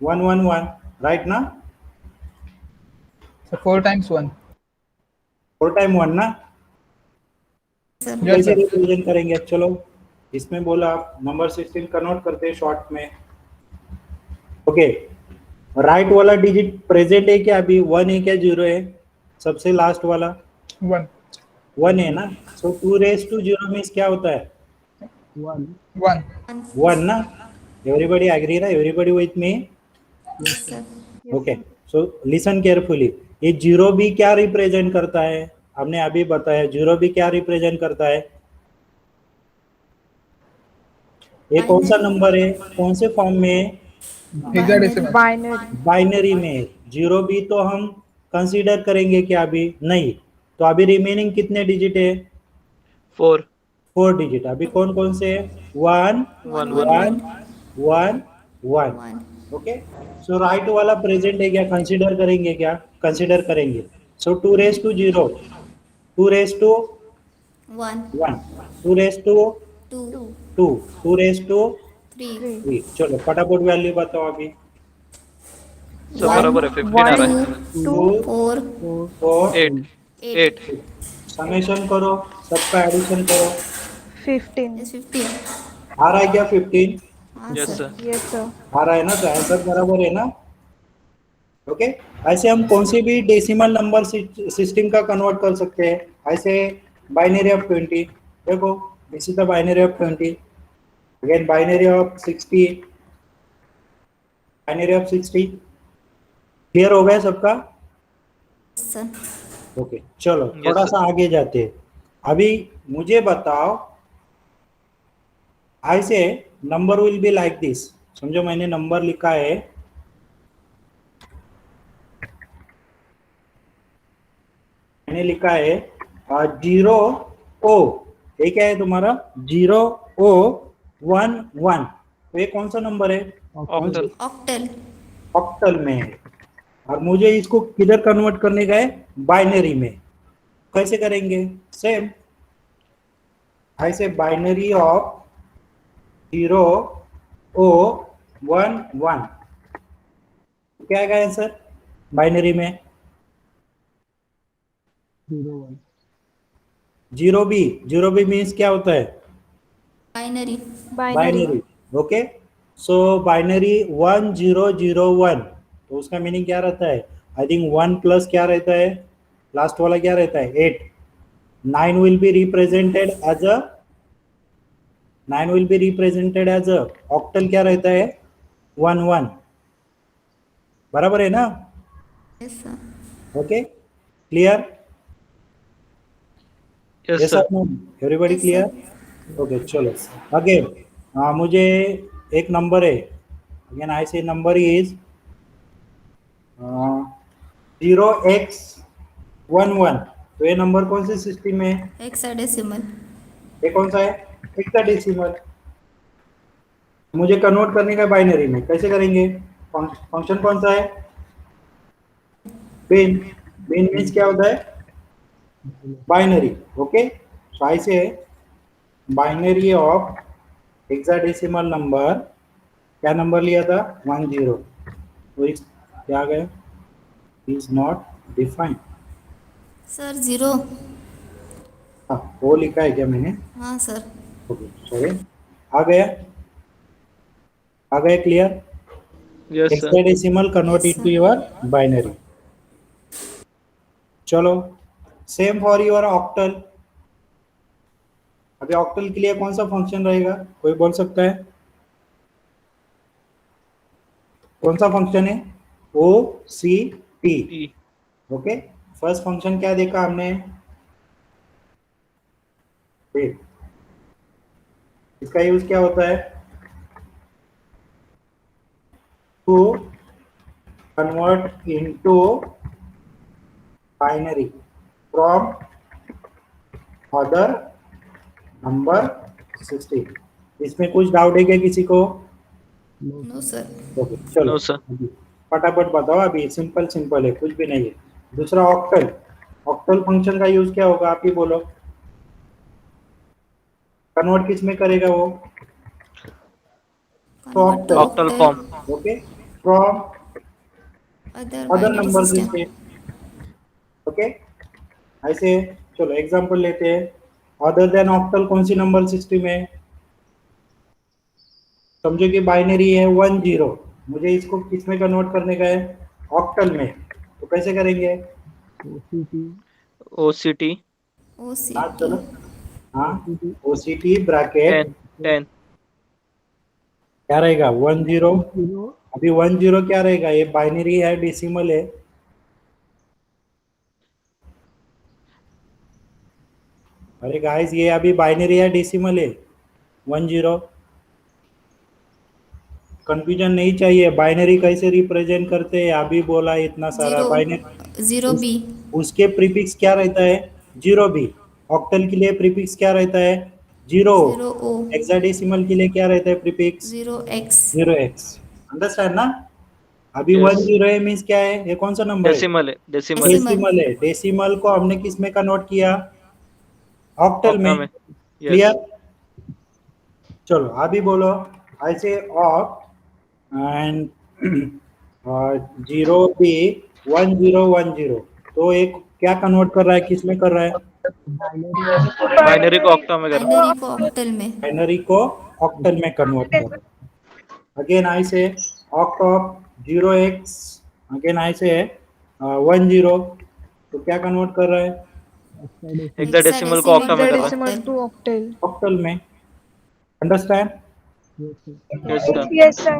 111 राइट ना? So 4 times 1. 4 टाइम 1 ना? Sir. Yes, कैसे sir. रिप्रेजेंट करेंगे? चलो इसमें बोला आप नंबर सिस्टम कन्वर्ट करते हैं शॉर्ट में। ओके, राइट वाला डिजिट प्रेजेंट है क्या? अभी 1 है क्या 0 है? सबसे लास्ट वाला 1. 1 है ना? सो 2 रेज टू 0 मीन्स क्या होता है? 1. 1 ना? एवरीबडी एग्री ना? Everybody with me? Yes, sir. Okay, so listen carefully. ये 0B क्या रिप्रेजेंट करता है? हमने अभी बताया 0B क्या रिप्रेजेंट करता है? ये कौन सा नंबर है? कौन से फॉर्म में है? Hexadecimal. Binary. बाइनरी में। 0B तो हम कंसीडर करेंगे क्या? अभी नहीं। तो अभी रिमेनिंग कितने डिजिट है? 4. 4 डिजिट। अभी कौन कौन से है? 1 1 1 1 1। 1. ओके, सो राइट वाला प्रेजेंट है क्या? कंसीडर करेंगे क्या? कंसीडर करेंगे। So 2 raise to 0, 2 raise to 1. 1, 2 raise to 2. 2, 2 raise to 3. 3। चलो फटाफट वैल्यू बताओ अभी। So बराबर है 15 आ रहा है. 2 4. 4 8. 8. समेशन करो, सबका एडिशन करो। 15. Yes, 15. आ रहा है क्या 15? हाँ, Yes, sir. sir. Yes, sir. आ रहा है ना? तो आंसर बराबर है ना? ओके, ऐसे हम कौन सी भी डेसिमल नंबर सिस्टम का कन्वर्ट कर सकते हैं। ऐसे बाइनरी ऑफ 20, देखो this is the binary of 20, again binary of 60, binary of 60। Clear हो गया सबका? Yes, sir. ओके, चलो Yes, थोड़ा sir. सा आगे जाते हैं। अभी मुझे बताओ, ऐसे number will be like this. समझो मैंने नंबर लिखा है, मैंने लिखा है 0O। ये क्या है तुम्हारा? 0O11। तो ये कौन सा नंबर है? Octal. Octal. ऑक्टल में है। और मुझे इसको किधर कन्वर्ट करने का है? बाइनरी में। कैसे करेंगे? सेम ऐसे बाइनरी ऑफ 0O11 क्या आएगा आंसर बाइनरी में? 01. 0B मीन्स क्या होता है? Binary. बाइनरी। ओके, सो बाइनरी 1001, तो उसका मीनिंग क्या रहता है? आई थिंक 1 प्लस क्या रहता है? लास्ट वाला क्या रहता है? 8। 9 will be represented as a octal क्या रहता है? 11। बराबर है ना? Yes, sir. Okay, clear? Yes, Yes sir. or no? Everybody Yes, clear? Okay, चलो अगेन मुझे एक नंबर है, अगेन आई से नंबर इज 0x11। तो ये नंबर कौन से सिस्टम में है? Hexadecimal. ये कौन सा है? हेक्साडेसिमल। मुझे कन्वर्ट करने का बाइनरी में, कैसे करेंगे? फंक्शन कौन सा है? बिन। बिन मीन्स क्या होता है? बाइनरी। ओके, सो आई से बाइनरी ऑफ हेक्साडेसिमल नंबर, क्या नंबर लिया था? 10। तो क्या आ गया? Is not defined. सर 0. हाँ, वो लिखा है क्या मैंने? हाँ सर. Okay, sorry. आ गया? आ गया clear? Yes sir. Hexadecimal convert Yes, into sir. Your binary. चलो, सेम फॉर योर ऑक्टल। अभी ऑक्टल के लिए कौन सा फंक्शन रहेगा, कोई बोल सकता है? कौन सा फंक्शन है? O C T. Okay, first function क्या देखा हमने? देख, इसका यूज क्या होता है? To convert into binary from other number 16। इसमें कुछ डाउट है क्या किसी को? No sir. ओके, चलो नो सर. अभी फटाफट बताओ। अभी सिंपल सिंपल है, कुछ भी नहीं है। दूसरा ऑक्टल। ऑक्टल फंक्शन का यूज क्या होगा, आप ही बोलो। कन्वर्ट किस में करेगा वो? Convert to octal form. Okay, from other other binary number system. 16। Okay, ऐसे चलो एग्जांपल लेते हैं। अदर देन ऑक्टल कौन सी नंबर 60 में? समझो कि बाइनरी है 1 0, मुझे इसको किस में कन्वर्ट करने का है? ऑक्टल में। तो कैसे करेंगे? OCT OCT. हाँ OCT. चलो, हाँ, ओसीटी ब्रैकेट 10. क्या रहेगा? 1 0। 0 अभी 1 0 क्या रहेगा? ये बाइनरी है, डेसिमल है। अरे गाइस, ये अभी बाइनरी है, डेसिमल है। 1 0। कंफ्यूजन नहीं चाहिए। बाइनरी कैसे रिप्रेजेंट करते हैं, अभी बोला इतना सारा 0. बाइनरी। 0B. उसके प्रीफिक्स क्या रहता है? 0 भी। ऑक्टल के लिए प्रीफिक्स क्या रहता है? 0। 0O. हेक्साडेसिमल के लिए क्या रहता है प्रीफिक्स? 0X. 0x। अंडरस्टैंड ना? अभी 1 यस. 0 है मीन्स क्या है? ये कौन सा नंबर है? डेसिमल है. डेसिमल. Decimal. डेसिमल है। डेसिमल को हमने किस में कन्वर्ट किया? ऑक्टल ऑक्टा में। में. यस. क्लियर? चलो अभी बोलो। ऐसे ऑक्ट एंड 0 भी 1 0 1 0। तो एक क्या कन्वर्ट कर रहा है, किस में कर रहा है? बाइनरी को ऑक्टा में कर. Binary को octal में. बाइनरी को ऑक्टल में कन्वर्ट कर रहा है। अगेन आई से oct of 0x, again I से 1 0। तो क्या कन्वर्ट कर रहा है? हेक्साडेसिमल को ऑक्टा में कर रहा है. Hexadecimal to octal. ऑक्टल में। Understand? Yes sir. Yes, sir.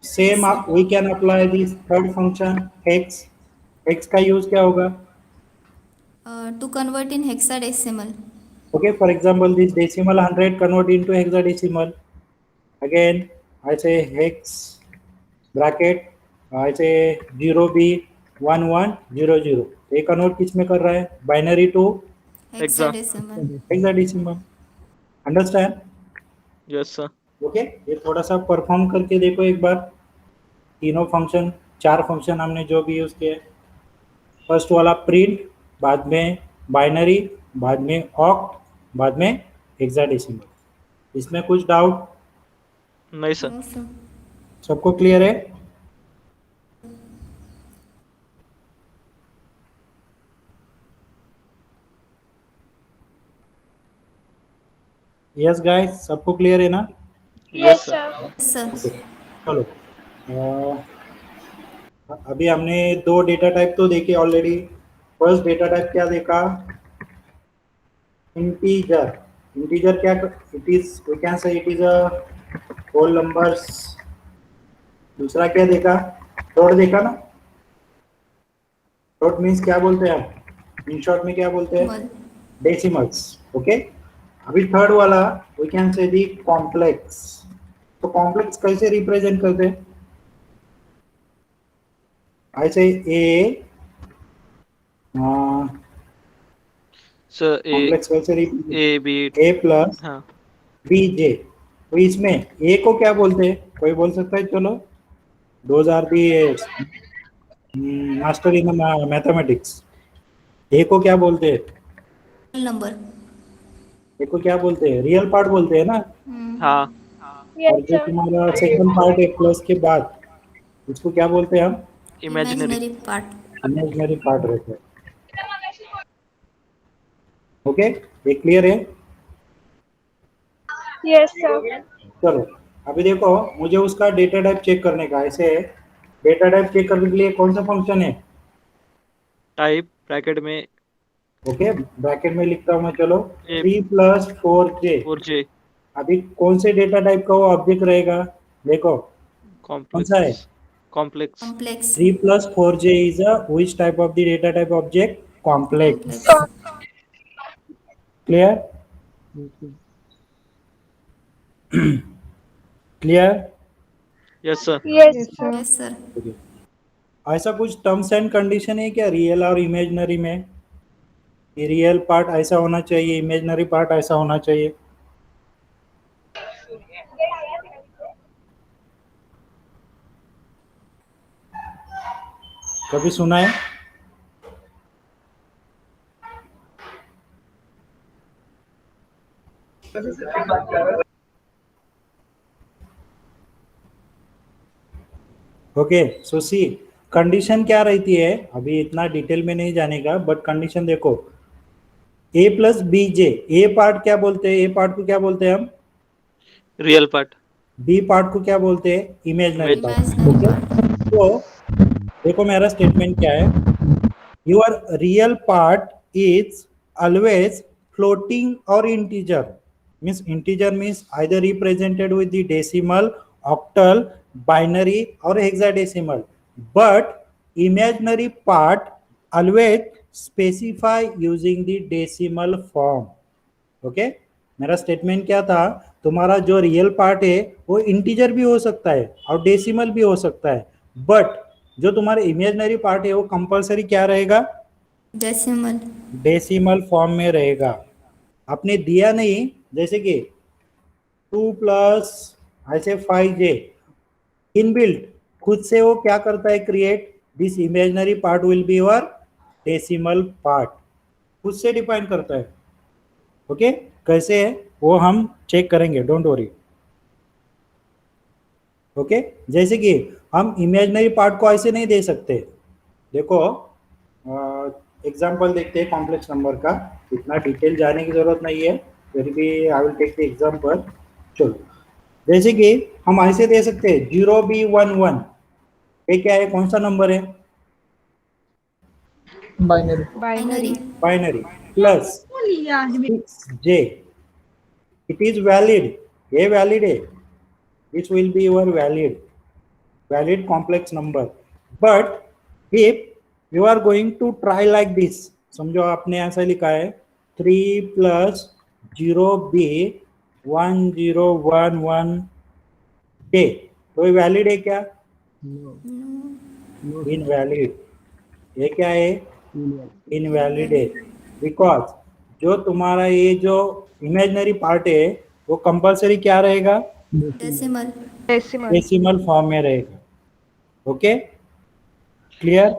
Same we can apply this third function hex. Hex का यूज क्या होगा? To convert in hexadecimal. Okay, for example, this decimal 100 convert into hexadecimal. Again, I say hex bracket, I say 0b 1 1 0 0। ये कन्वर्ट किस में कर रहा है? Binary to Hexadecimal. Hexadecimal. Understand? Yes sir. Okay, ये थोड़ा सा परफॉर्म करके देखो एक बार। तीनों फंक्शन, 4 फंक्शन हमने जो भी यूज किए। फर्स्ट वाला प्रिंट, बाद में बाइनरी, बाद में ऑक्ट, बाद में हेक्साडेसिमल। इसमें कुछ डाउट? नहीं सर. No, sir. सबको क्लियर है? यस गाइस, सबको क्लियर है ना? Yes sir. Yes, sir. चलो, अभी हमने 2 डेटा टाइप तो देखे ऑलरेडी। फर्स्ट डेटा टाइप क्या देखा? इंटीजर। इंटीजर क्या? It is, we can say it is a whole numbers. दूसरा क्या देखा? फ्लोट देखा ना? फ्लोट मीन्स क्या बोलते हैं हम? इन शॉर्ट में क्या बोलते हैं? Decimal. डेसिमल्स। ओके, अभी थर्ड वाला we can say the complex. तो कॉम्प्लेक्स कैसे रिप्रेजेंट करते हैं? ऐसे ए सर ए. कॉम्प्लेक्स कैसे ए बी. ए प्लस हाँ. B j. तो इसमें ए को क्या बोलते हैं, कोई बोल सकता है? चलो, those are the master in mathematics. A को क्या बोलते हैं? Real number. ए को क्या बोलते हैं? रियल पार्ट बोलते हैं ना? हाँ. और जो तुम्हारा सेकंड पार्ट है प्लस के बाद, उसको क्या बोलते हैं हम? Imaginary part. इमेजिनरी पार्ट रहता है। ओके, ये क्लियर है? Yes, sir. चलो अभी देखो, मुझे उसका डेटा टाइप चेक करने का। ऐसे डेटा टाइप चेक करने के लिए कौन सा फंक्शन है? टाइप ब्रैकेट में ओके, ब्रैकेट में लिखता हूँ मैं। चलो, A 3 + 4j। 4J अभी कौन से डेटा टाइप का वो ऑब्जेक्ट रहेगा? देखो कौन सा है? Complex Complex. 3 + 4j is a which type of the data type object? Complex. Complex. Clear? Clear? Yes sir Yes, Yes, sir. sir. Yes, sir. ऐसा कुछ टर्म्स एंड कंडीशन है क्या रियल और इमेजिनरी में? कि रियल पार्ट ऐसा होना चाहिए, इमेजिनरी पार्ट ऐसा होना चाहिए? कभी सुना है? ओके, सो सी कंडीशन क्या रहती है, अभी इतना डिटेल में नहीं जानेगा, बट कंडीशन देखो, a + bj। ए पार्ट क्या बोलते हैं? ए पार्ट को क्या बोलते हैं हम? रियल पार्ट बी पार्ट को क्या बोलते हैं? Imaginary part. Imaginary part. तो देखो मेरा स्टेटमेंट क्या है, your real part is always floating और integer. Means integer means either represented with the decimal, octal, binary और hexadecimal, but imaginary part always specify using the decimal form। ओके, मेरा स्टेटमेंट क्या था, तुम्हारा जो रियल पार्ट है वो इंटीजर भी हो सकता है और डेसिमल भी हो सकता है, बट जो तुम्हारा इमेजिनरी पार्ट है वो कंपलसरी क्या रहेगा? Decimal. डेसिमल फॉर्म में रहेगा। आपने दिया नहीं, जैसे कि 2 + ऐसे 5j इनबिल्ट खुद से वो क्या करता है? Create this imaginary part will be your decimal part, खुद से डिफाइन करता है। ओके, कैसे है वो हम चेक करेंगे, डोंट वरी। ओके, जैसे कि हम इमेजिनरी पार्ट को ऐसे नहीं दे सकते। देखो एग्जांपल देखते हैं कॉम्प्लेक्स नंबर का, इतना डिटेल जाने की जरूरत नहीं है, फिर भी I will take the example. चलो, जैसे कि हम ऐसे दे सकते हैं 0b11। ये क्या है, कौन सा नंबर है? Binary. Binary. Binary plus 6j। It is valid, ये वैलिड है, this will be your valid complex number. But if you are going to try like this, समझो आपने ऐसा लिखा है 3 + 0b 1011 j, तो ये वैलिड है क्या? इनवैलिड। ये क्या है? इनवैलिड है, बिकॉज जो तुम्हारा ये जो इमेजिनरी पार्ट है वो कंपलसरी क्या रहेगा? Decimal. Decimal. डेसिमल फॉर्म में रहेगा। Okay, clear?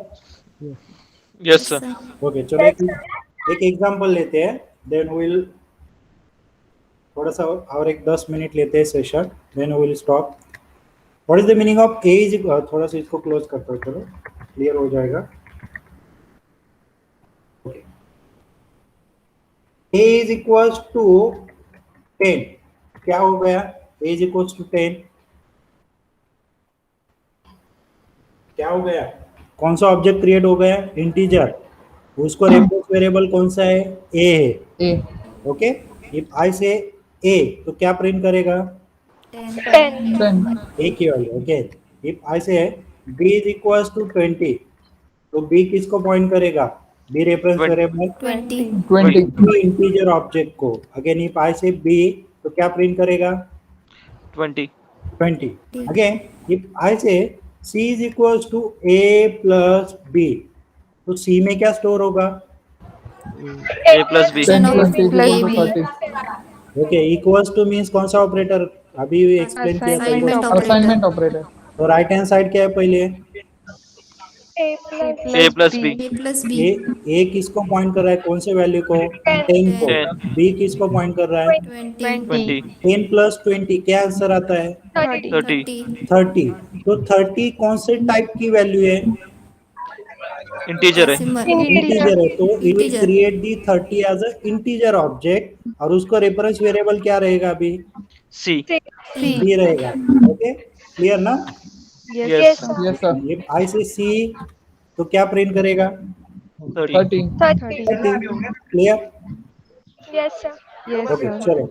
Yes sir okay, चलो एक एग्जांपल लेते हैं, देन विल थोड़ा सा और एक 10 मिनट लेते हैं session, then will stop. What is the meaning of a is, थोड़ा सा इसको क्लोज करता हूँ, चलो क्लियर हो जाएगा। a is equals to 10, क्या हो गया? a is equals to 10, क्या हो गया? कौन सा ऑब्जेक्ट क्रिएट हो गया? इंटीजर। उसको रेफरेंस वेरिएबल कौन सा है? a है। A. ओके, इफ आई से a तो क्या प्रिंट करेगा? 10. 10. a की वैल्यू। ओके, इफ आई से b is equals to 20, तो b किसको पॉइंट करेगा? b reference 20. Variable 20. 20. Integer object को। अगेन इफ आई से b तो क्या प्रिंट करेगा? 20 20। अगेन इफ आई से c is equals to a + b, तो c में क्या स्टोर होगा? A + B 10 of 20 A, equal to B. 30. ओके, इक्वल्स टू मींस कौन सा ऑपरेटर? अभी एक्सप्लेन किया था। Assignment वो। operator. Assignment operator. तो राइट हैंड साइड क्या है पहले? A plus A + B A plus B. ए किसको पॉइंट कर रहा है? कौन से वैल्यू को? 10 को। 10. बी किसको पॉइंट कर रहा है? 20. 20 10 + 20 क्या आंसर आता है? 30. 30 30. 30। तो 30 कौन से टाइप की वैल्यू है? इंटीजर है। Decimal. इंटीजर है तो it will Integer. Create the 30 as a integer object और उसका रेफरेंस वेरिएबल क्या रहेगा अभी? सी। C. सी रहेगा। ओके क्लियर ना? Yes, yes sir. Yes, sir. ये आई से सी तो क्या प्रिंट करेगा? 30। 30. 30. Clear? Yes, sir. Yes, okay चलो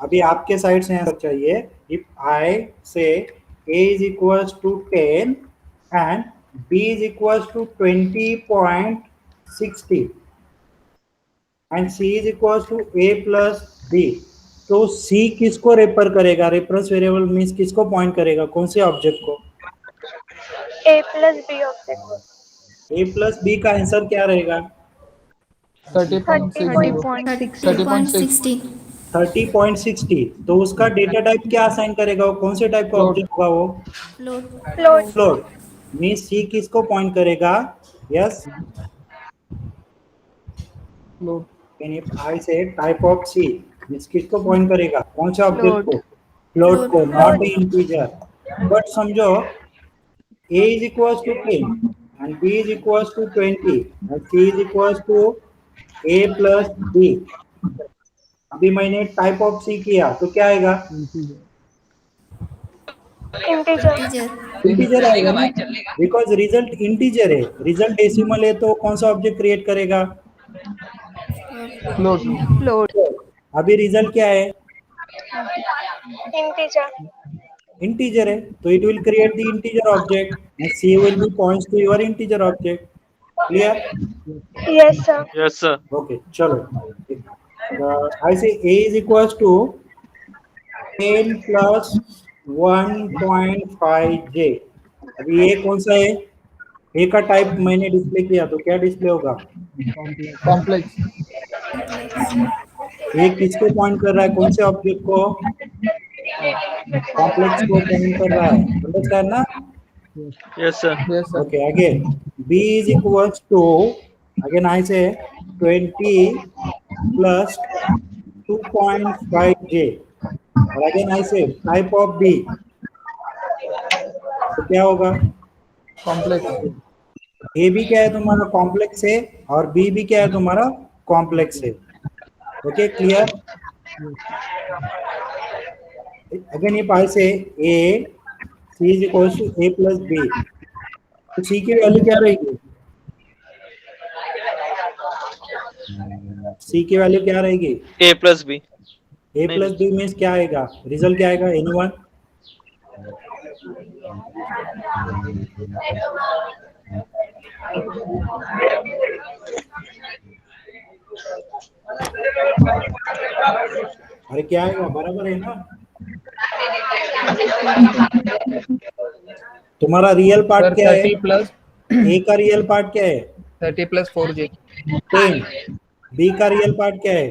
अभी आपके साइड से आंसर चाहिए। इफ आई से a is equals to 10 and b is equals to 20.60 and c is equals to a plus b, तो c किसको रेफर करेगा? रेफरेंस वेरिएबल मींस किसको पॉइंट करेगा? कौन से ऑब्जेक्ट को? A plus B object. a plus b का आंसर क्या रहेगा? 30.60. 30.60. 30.6. 30.60। तो उसका डेटा टाइप क्या असाइन करेगा? वो कौन से टाइप का Float. ऑब्जेक्ट होगा वो? Float. Float. Float. Means c किसको पॉइंट करेगा? Yes Float. I say type of c means किसको पॉइंट करेगा? कौन से ऑब्जेक्ट को? Float Float. को, नॉट इंटीजर। बट समझो a is equals to 10 and b is equals to 20 and c is equals to a plus b। अभी मैंने टाइप ऑफ सी किया तो क्या आएगा? Integer. Integer. इंटीजर आएगा ना, बिकॉज रिजल्ट इंटीजर है। रिजल्ट डेसिमल है तो कौन सा ऑब्जेक्ट क्रिएट करेगा? Float. Float. अभी रिजल्ट क्या है? Integer. इंटीजर है तो it will create the integer object and c will be points to your integer object. Clear? Yes, sir. Yes sir. Okay चलो आई से a is equals to 10 plus 1.5j। अभी ये कौन सा है? ए का टाइप मैंने डिस्प्ले किया तो क्या डिस्प्ले होगा? Complex. ए किसको पॉइंट कर रहा है? कौन से ऑब्जेक्ट को? कॉम्प्लेक्स को पॉइंट कर रहा है। अंडरस्टैंड ना? Yes sir. Yes, sir. Okay, again, B is equals to, again I say 20 plus 2.5j, और again I say type of B, तो क्या होगा? Complex. A भी क्या है तुम्हारा? कॉम्प्लेक्स है और B भी क्या है तुम्हारा? कॉम्प्लेक्स है। Okay clear? Again if I say A, C is equals to A plus B, तो C की वैल्यू क्या रहेगी? C की वैल्यू क्या रहेगी? A plus b. A plus b means क्या आएगा? रिजल्ट क्या आएगा? एनीवन? अरे क्या आएगा? बराबर है ना? तुम्हारा रियल पार्ट Sir, क्या है? 30 plus A का रियल पार्ट क्या है? 30 plus 4j. 10। B का रियल पार्ट क्या है?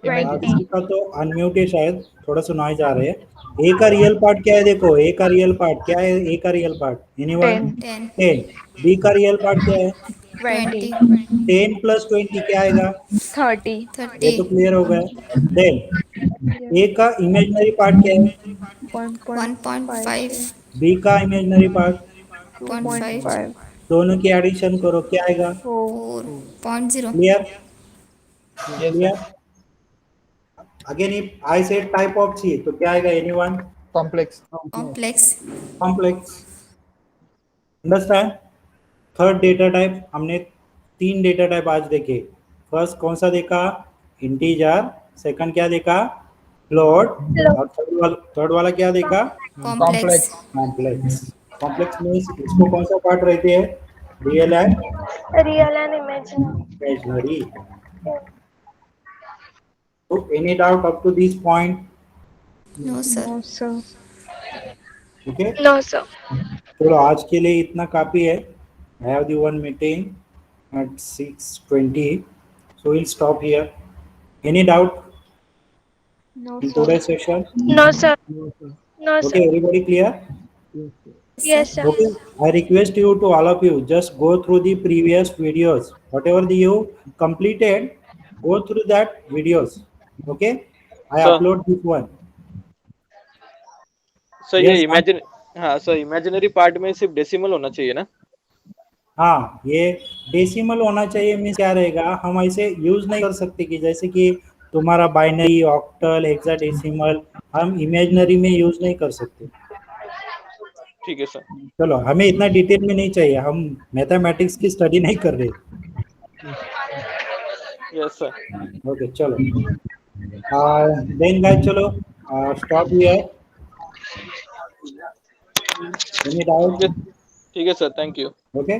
20. किसी का तो अनम्यूट है शायद, थोड़ा सा नॉइज आ रहे हैं। ए का रियल पार्ट क्या है? देखो ए का रियल पार्ट क्या है? ए का रियल पार्ट एनीवन? 10. 10। बी का रियल पार्ट क्या है? 20. 10 प्लस 20 क्या आएगा? 30. ये तो 30. क्लियर हो गया। देन ए का इमेजिनरी पार्ट क्या है? 1.5. बी का इमेजिनरी पार्ट, 0.5. दोनों की एडिशन करो क्या आएगा? 4.0. Clear? Yes, clear? sir. Again if I say type of सी तो क्या आएगा? Anyone? Complex. Complex. Complex. Understand? Third data type, हमने 3 डेटा टाइप आज देखे। फर्स्ट कौन सा देखा? इंटीजर। सेकंड क्या देखा? फ्लोट। और थर्ड वाला क्या देखा? Complex. कॉम्प्लेक्स। कॉम्प्लेक्स मीन्स इसको कौन सा पार्ट रहते हैं? Real and Real and imaginary. Imaginary. तो any doubt up to this point? No, sir. No, sir. ठीक है, No, sir. चलो आज के लिए इतना काफी है। I have the one meeting at 6:20, so we'll stop here. Any doubt No, in sir. today's session? No, sir. No, Okay, sir. everybody clear? Yes, sir. Okay, I request you to all of you just go through the previous videos. Whatever you completed, go through that videos. Okay, I Sir. upload this one. Sir Yes, ये हाँ सर, इमेजिनरी पार्ट में सिर्फ डेसिमल होना चाहिए ना? हाँ, ये डेसिमल होना चाहिए मीन्स क्या रहेगा, हम ऐसे यूज नहीं कर सकते कि जैसे कि तुम्हारा बाइनरी, ऑक्टल, हेक्साडेसिमल हम इमेजिनरी में यूज नहीं कर सकते। ठीक है सर। चलो, हमें इतना डिटेल में नहीं चाहिए, हम मैथमेटिक्स की स्टडी नहीं कर रहे। Yes sir. ओके चलो, देन गाइस चलो स्टॉप हियर। Any doubt? ठीक है सर, थैंक यू। Okay,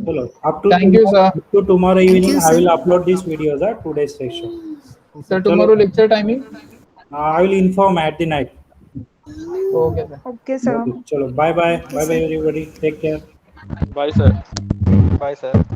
चलो up to Thank you, sir. up to tomorrow Thank evening you, I will sir. upload these videos at today's session. Sir, tomorrow lecture timing? I will inform at the night. Okay, sir. Okay, sir. Okay, चलो bye bye sir. everybody, take care. Bye sir. Bye sir.